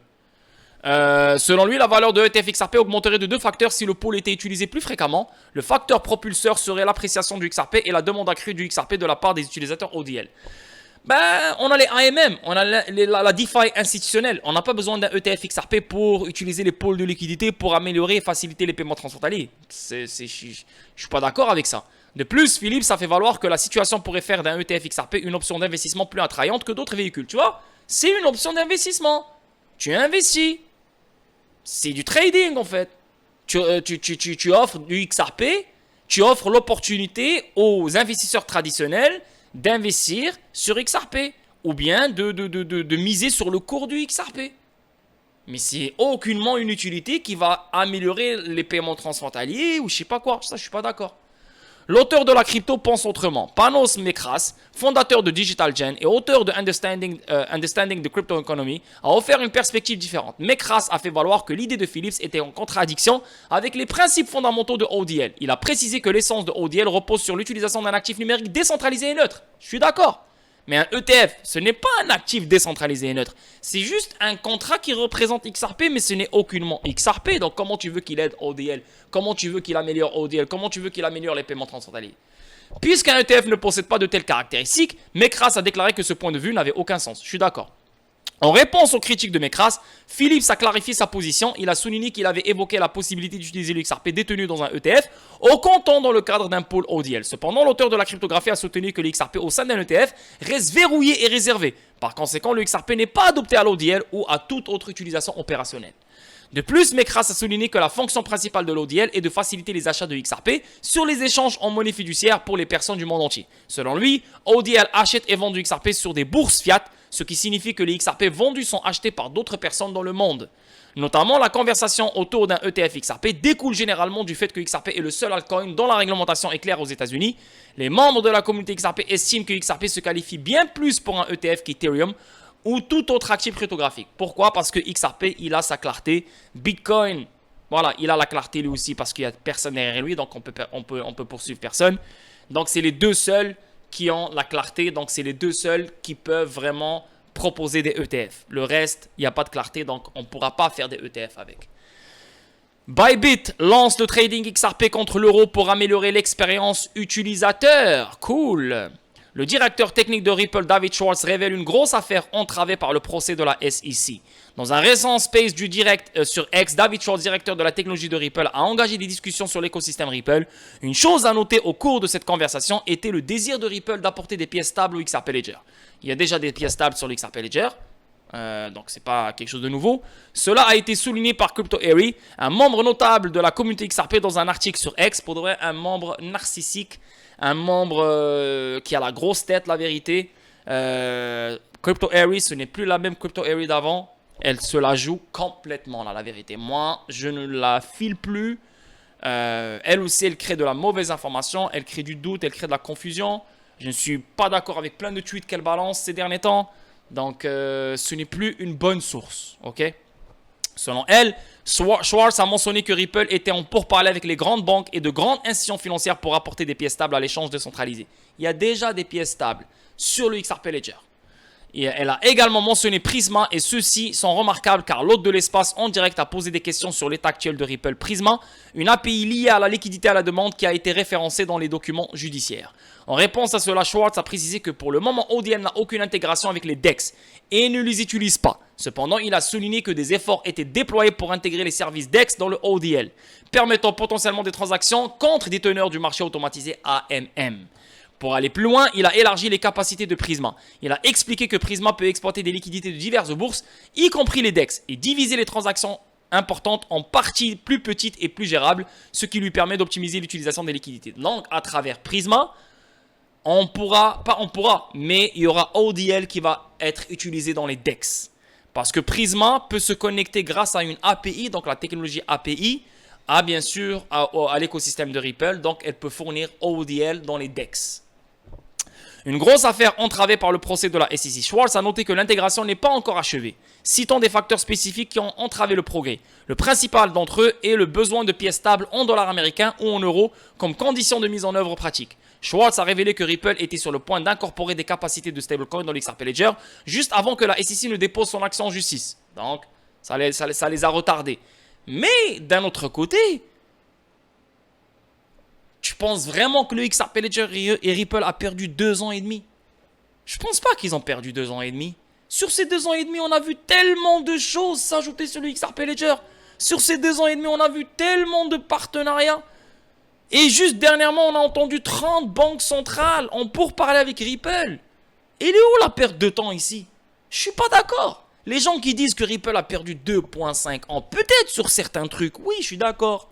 S2: Selon lui, la valeur de ETF XRP augmenterait de 2 facteurs si le pool était utilisé plus fréquemment. Le facteur propulseur serait l'appréciation du XRP et la demande accrue du XRP de la part des utilisateurs ODL. Ben, on a les AMM, on a la DeFi institutionnelle. On n'a pas besoin d'un ETF XRP pour utiliser les pôles de liquidité pour améliorer et faciliter les paiements transfrontaliers. Je suis pas d'accord avec ça. De plus, Philippe, ça fait valoir que la situation pourrait faire d'un ETF XRP une option d'investissement plus attrayante que d'autres véhicules. Tu vois, c'est une option d'investissement. Tu investis. C'est du trading en fait. Tu offres du XRP, tu offres l'opportunité aux investisseurs traditionnels d'investir sur XRP ou bien de miser sur le cours du XRP. Mais c'est aucunement une utilité qui va améliorer les paiements transfrontaliers ou je sais pas quoi. Ça, je suis pas d'accord. L'auteur de la crypto pense autrement. Panos Mekras, fondateur de DigitalGen et auteur de Understanding the Crypto Economy, a offert une perspective différente. Mekras a fait valoir que l'idée de Phillips était en contradiction avec les principes fondamentaux de ODL. Il a précisé que l'essence de ODL repose sur l'utilisation d'un actif numérique décentralisé et neutre. Je suis d'accord. Mais un ETF, ce n'est pas un actif décentralisé et neutre. C'est juste un contrat qui représente XRP, mais ce n'est aucunement XRP. Donc, comment tu veux qu'il aide ODL? Comment tu veux qu'il améliore ODL? Comment tu veux qu'il améliore les paiements transfrontaliers? Puisqu'un ETF ne possède pas de telles caractéristiques, Mekras a déclaré que ce point de vue n'avait aucun sens. Je suis d'accord. En réponse aux critiques de Mekras, Phillips a clarifié sa position. Il a souligné qu'il avait évoqué la possibilité d'utiliser le XRP détenu dans un ETF au comptant dans le cadre d'un pool ODL. Cependant, l'auteur de la cryptographie a soutenu que le XRP au sein d'un ETF reste verrouillé et réservé. Par conséquent, le XRP n'est pas adopté à l'ODL ou à toute autre utilisation opérationnelle. De plus, Mekras a souligné que la fonction principale de l'ODL est de faciliter les achats de XRP sur les échanges en monnaie fiduciaire pour les personnes du monde entier. Selon lui, ODL achète et vend du XRP sur des bourses fiat, ce qui signifie que les XRP vendus sont achetés par d'autres personnes dans le monde. Notamment, la conversation autour d'un ETF XRP découle généralement du fait que XRP est le seul altcoin dont la réglementation est claire aux États-Unis. Les membres de la communauté XRP estiment que XRP se qualifie bien plus pour un ETF qu'Ethereum ou tout autre actif cryptographique. Pourquoi? Parce que XRP, il a sa clarté. Bitcoin, voilà, il a la clarté lui aussi parce qu'il n'y a personne derrière lui, donc on peut poursuivre personne. Donc, c'est les deux seuls qui ont la clarté, donc c'est les deux seuls qui peuvent vraiment proposer des ETF. Le reste, il n'y a pas de clarté, donc on ne pourra pas faire des ETF avec. Bybit lance le trading XRP contre l'euro pour améliorer l'expérience utilisateur. Cool. Le directeur technique de Ripple, David Schwartz, révèle une grosse affaire entravée par le procès de la SEC. Dans un récent space du direct sur X, David Schwartz, directeur de la technologie de Ripple, a engagé des discussions sur l'écosystème Ripple. Une chose à noter au cours de cette conversation était le désir de Ripple d'apporter des pièces stables au XRP Ledger. Il y a déjà des pièces stables sur le XRP Ledger, donc c'est pas quelque chose de nouveau. Cela a été souligné par CryptoErie, un membre notable de la communauté XRP dans un article sur X, pour de vrai un membre narcissique, un membre qui a la grosse tête, la vérité. CryptoErie, ce n'est plus la même CryptoErie d'avant. Elle se la joue complètement, là, la vérité. Moi, je ne la file plus. Elle aussi, elle crée de la mauvaise information. Elle crée du doute, elle crée de la confusion. Je ne suis pas d'accord avec plein de tweets qu'elle balance ces derniers temps. Donc, ce n'est plus une bonne source. Ok? Selon elle, Schwartz a mentionné que Ripple était en pourparlers avec les grandes banques et de grandes institutions financières pour apporter des pièces stables à l'échange décentralisé. Il y a déjà des pièces stables sur le XRP Ledger. Et elle a également mentionné Prisma et ceux-ci sont remarquables car l'hôte de l'espace en direct a posé des questions sur l'état actuel de Ripple Prisma, une API liée à la liquidité à la demande qui a été référencée dans les documents judiciaires. En réponse à cela, Schwartz a précisé que pour le moment, ODL n'a aucune intégration avec les DEX et ne les utilise pas. Cependant, il a souligné que des efforts étaient déployés pour intégrer les services DEX dans le ODL, permettant potentiellement des transactions contre des teneurs du marché automatisé AMM. Pour aller plus loin, il a élargi les capacités de Prisma. Il a expliqué que Prisma peut exploiter des liquidités de diverses bourses, y compris les DEX, et diviser les transactions importantes en parties plus petites et plus gérables, ce qui lui permet d'optimiser l'utilisation des liquidités. Donc, à travers Prisma, mais il y aura ODL qui va être utilisé dans les DEX. Parce que Prisma peut se connecter grâce à une API, donc la technologie API, bien sûr à l'écosystème de Ripple, donc elle peut fournir ODL dans les DEX. Une grosse affaire entravée par le procès de la SEC. Schwartz a noté que l'intégration n'est pas encore achevée, citant des facteurs spécifiques qui ont entravé le progrès. Le principal d'entre eux est le besoin de pièces stables en dollars américains ou en euros comme condition de mise en œuvre pratique. Schwartz a révélé que Ripple était sur le point d'incorporer des capacités de stablecoin dans l'XRP Ledger juste avant que la SEC ne dépose son action en justice. Donc, ça les a retardés. Mais d'un autre côté, tu penses vraiment que le XRP Ledger et Ripple a perdu 2 ans et demi? Je pense pas qu'ils ont perdu 2 ans et demi. Sur ces 2 ans et demi, on a vu tellement de choses s'ajouter sur le XRP Ledger. Sur ces 2 ans et demi, on a vu tellement de partenariats. Et juste dernièrement, on a entendu 30 banques centrales en pourparlers avec Ripple. Et il est où la perte de temps ici? Je suis pas d'accord. Les gens qui disent que Ripple a perdu 2,5 ans, peut-être sur certains trucs, oui, je suis d'accord.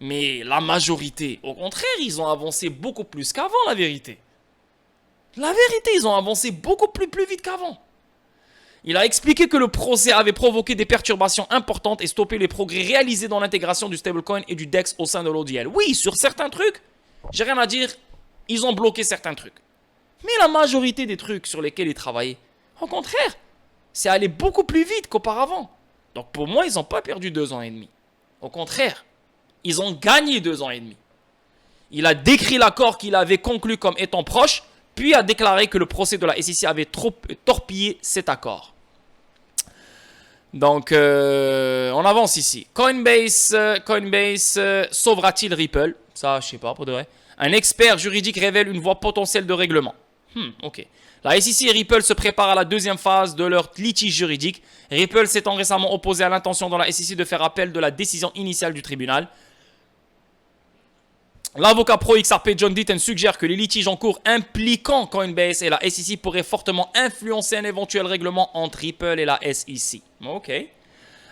S2: Mais la majorité, au contraire, ils ont avancé beaucoup plus qu'avant, la vérité. La vérité, ils ont avancé beaucoup plus vite qu'avant. Il a expliqué que le procès avait provoqué des perturbations importantes et stoppé les progrès réalisés dans l'intégration du stablecoin et du DEX au sein de l'ODL. Oui, sur certains trucs, j'ai rien à dire, ils ont bloqué certains trucs. Mais la majorité des trucs sur lesquels ils travaillaient, au contraire, c'est allé beaucoup plus vite qu'auparavant. Donc pour moi, ils n'ont pas perdu 2 ans et demi. Au contraire, ils ont gagné 2 ans et demi. Il a décrit l'accord qu'il avait conclu comme étant proche, puis a déclaré que le procès de la SEC avait trop torpillé cet accord. Donc, on avance ici. Coinbase sauvera-t-il Ripple? Ça, je sais pas, pour de vrai. Un expert juridique révèle une voie potentielle de règlement. Ok. La SEC et Ripple se préparent à la deuxième phase de leur litige juridique. Ripple s'étant récemment opposé à l'intention dans la SEC de faire appel de la décision initiale du tribunal. L'avocat pro XRP John Deaton suggère que les litiges en cours impliquant Coinbase et la SEC pourraient fortement influencer un éventuel règlement entre Ripple et la SEC. Ok.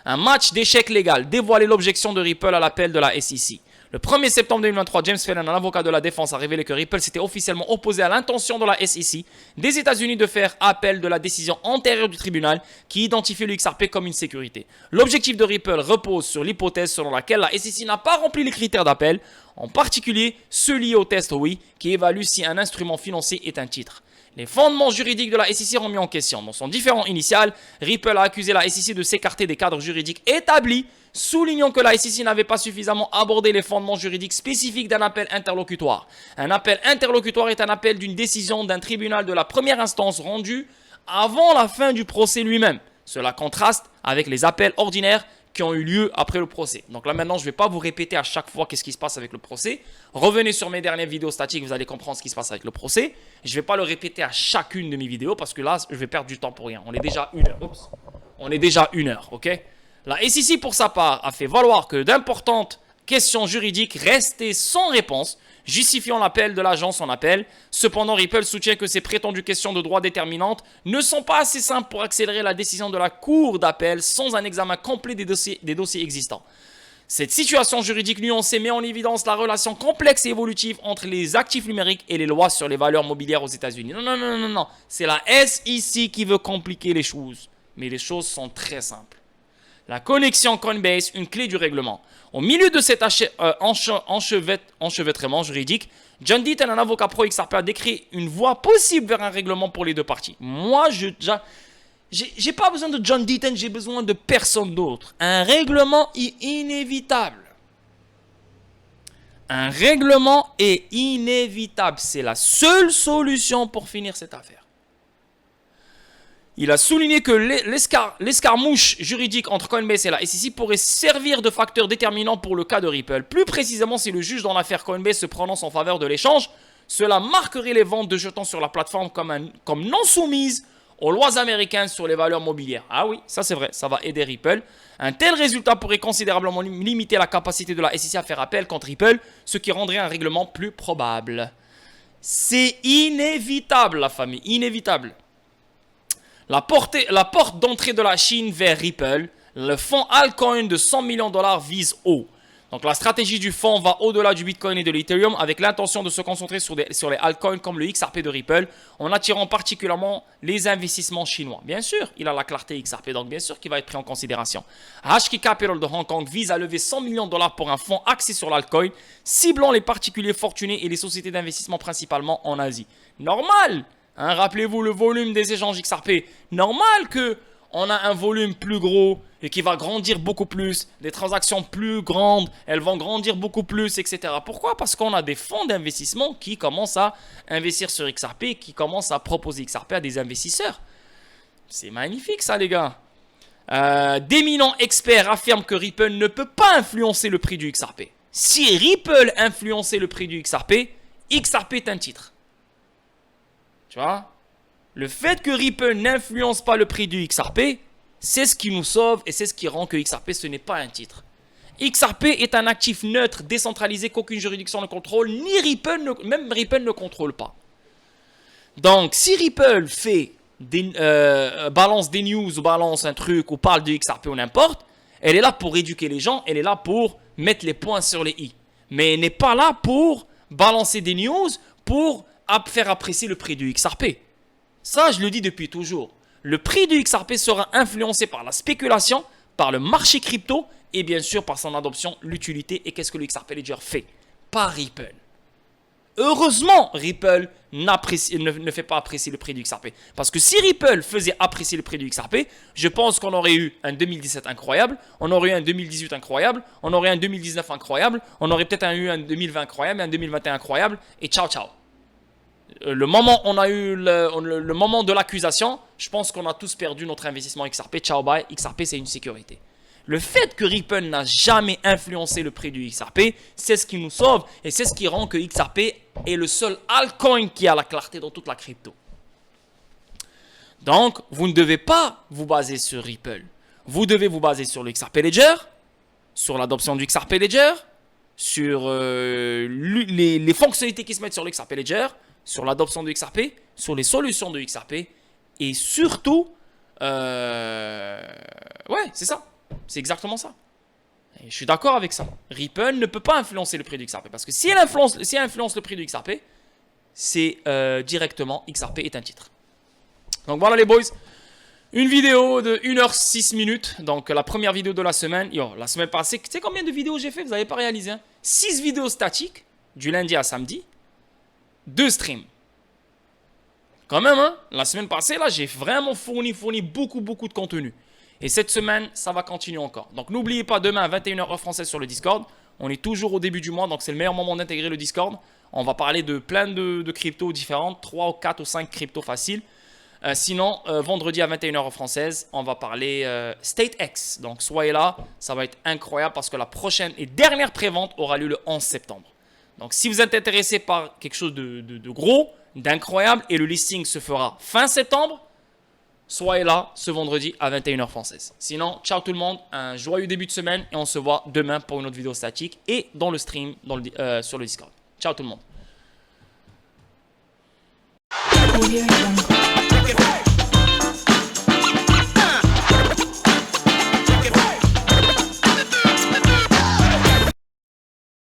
S2: Un match d'échecs légal dévoilait l'objection de Ripple à l'appel de la SEC. Le 1er septembre 2023, James Fallon, un avocat de la défense, a révélé que Ripple s'était officiellement opposé à l'intention de la SEC des États-Unis de faire appel de la décision antérieure du tribunal qui identifiait le XRP comme une sécurité. L'objectif de Ripple repose sur l'hypothèse selon laquelle la SEC n'a pas rempli les critères d'appel, en particulier ceux liés au test oui, qui évalue si un instrument financier est un titre. Les fondements juridiques de la SEC sont mis en question. Dans son différend initial, Ripple a accusé la SEC de s'écarter des cadres juridiques établis, soulignant que la SEC n'avait pas suffisamment abordé les fondements juridiques spécifiques d'un appel interlocutoire. Un appel interlocutoire est un appel d'une décision d'un tribunal de la première instance rendue avant la fin du procès lui-même. Cela contraste avec les appels ordinaires qui ont eu lieu après le procès. Donc là maintenant, je ne vais pas vous répéter à chaque fois qu'est-ce qui se passe avec le procès. Revenez sur mes dernières vidéos statiques, vous allez comprendre ce qui se passe avec le procès. Je ne vais pas le répéter à chacune de mes vidéos parce que là, je vais perdre du temps pour rien. On est déjà 1 heure. Oups. On est déjà 1 heure, ok? La SEC, pour sa part, a fait valoir que d'importantes questions juridiques restaient sans réponse, justifiant l'appel de l'agence en appel. Cependant, Ripple soutient que ces prétendues questions de droit déterminantes ne sont pas assez simples pour accélérer la décision de la cour d'appel sans un examen complet des dossiers existants. Cette situation juridique nuancée met en évidence la relation complexe et évolutive entre les actifs numériques et les lois sur les valeurs mobilières aux États-Unis. Non. C'est la SEC qui veut compliquer les choses. Mais les choses sont très simples. La connexion Coinbase, une clé du règlement. Au milieu de cet enchevêtrement juridique, John Deaton, un avocat pro XRP, a décrit une voie possible vers un règlement pour les deux parties. Moi, j'ai pas besoin de John Deaton, j'ai besoin de personne d'autre. Un règlement est inévitable. Un règlement est inévitable. C'est la seule solution pour finir cette affaire. Il a souligné que l'escarmouche juridique entre Coinbase et la SEC pourrait servir de facteur déterminant pour le cas de Ripple. Plus précisément, si le juge dans l'affaire Coinbase se prononce en faveur de l'échange, cela marquerait les ventes de jetons sur la plateforme comme non soumises aux lois américaines sur les valeurs mobilières. Ah oui, ça c'est vrai, ça va aider Ripple. Un tel résultat pourrait considérablement limiter la capacité de la SEC à faire appel contre Ripple, ce qui rendrait un règlement plus probable. C'est inévitable, la famille, inévitable. La porte d'entrée de la Chine vers Ripple, le fonds Altcoin de 100 millions de dollars vise haut. Donc la stratégie du fonds va au-delà du Bitcoin et de l'Ethereum avec l'intention de se concentrer sur les altcoins comme le XRP de Ripple en attirant particulièrement les investissements chinois. Bien sûr, il a la clarté XRP, donc bien sûr qu'il va être pris en considération. Hashkey Capital de Hong Kong vise à lever 100 millions de dollars pour un fonds axé sur l'altcoin, ciblant les particuliers fortunés et les sociétés d'investissement principalement en Asie. Normal! Rappelez-vous le volume des échanges XRP. Normal qu'on a un volume plus gros et qui va grandir beaucoup plus. Des transactions plus grandes, elles vont grandir beaucoup plus, etc. Pourquoi? Parce qu'on a des fonds d'investissement qui commencent à investir sur XRP, qui commencent à proposer XRP à des investisseurs. C'est magnifique ça, les gars. D'éminents experts affirment que Ripple ne peut pas influencer le prix du XRP. Si Ripple influençait le prix du XRP, XRP est un titre. Tu vois, le fait que Ripple n'influence pas le prix du XRP, c'est ce qui nous sauve et c'est ce qui rend que XRP ce n'est pas un titre. XRP est un actif neutre, décentralisé qu'aucune juridiction ne contrôle, ni Ripple, même Ripple ne contrôle pas. Donc, si Ripple balance des news ou balance un truc ou parle de XRP ou n'importe, elle est là pour éduquer les gens, elle est là pour mettre les points sur les i. Mais elle n'est pas là pour balancer des news pour faire apprécier le prix du XRP. Ça, je le dis depuis toujours. Le prix du XRP sera influencé par la spéculation, par le marché crypto et bien sûr par son adoption, l'utilité et qu'est-ce que le XRP Ledger fait. Pas Ripple. heureusement, Ripple ne fait pas apprécier le prix du XRP. Parce que si Ripple faisait apprécier le prix du XRP, je pense qu'on aurait eu un 2017 incroyable, on aurait eu un 2018 incroyable, on aurait eu un 2019 incroyable, on aurait peut-être eu un 2020 incroyable, un 2021 incroyable, et ciao ciao. Le moment où on a eu le moment de l'accusation, je pense qu'on a tous perdu notre investissement XRP. Ciao bye, XRP c'est une sécurité. Le fait que Ripple n'a jamais influencé le prix du XRP, c'est ce qui nous sauve et c'est ce qui rend que XRP est le seul altcoin qui a la clarté dans toute la crypto. Donc, vous ne devez pas vous baser sur Ripple. Vous devez vous baser sur le XRP Ledger, sur l'adoption du XRP Ledger, sur les fonctionnalités qui se mettent sur le XRP Ledger, sur l'adoption du XRP, sur les solutions de XRP et surtout, ouais, c'est ça. C'est exactement ça. Et je suis d'accord avec ça. Ripple ne peut pas influencer le prix du XRP. Parce que si elle influence le prix du XRP, c'est directement XRP est un titre. Donc voilà les boys. Une vidéo de 1h06 minutes. Donc la première vidéo de la semaine. Yo, la semaine passée, tu sais combien de vidéos j'ai fait? Vous n'avez pas réalisé. Hein? 6 vidéos statiques du lundi à samedi. 2 streams. Quand même, hein? La semaine passée, là, j'ai vraiment fourni beaucoup de contenu. Et cette semaine, ça va continuer encore. Donc, n'oubliez pas, demain à 21h heure française sur le Discord. On est toujours au début du mois, donc c'est le meilleur moment d'intégrer le Discord. On va parler de plein de cryptos différentes, 3 ou 4 ou 5 cryptos faciles. Sinon, vendredi à 21h heure française, on va parler StateX. Donc, soyez là, ça va être incroyable parce que la prochaine et dernière prévente aura lieu le 11 septembre. Donc, si vous êtes intéressé par quelque chose de gros, d'incroyable, et le listing se fera fin septembre, soyez là ce vendredi à 21h française. Sinon, ciao tout le monde, un joyeux début de semaine et on se voit demain pour une autre vidéo statique et dans le stream sur le Discord. Ciao tout le monde.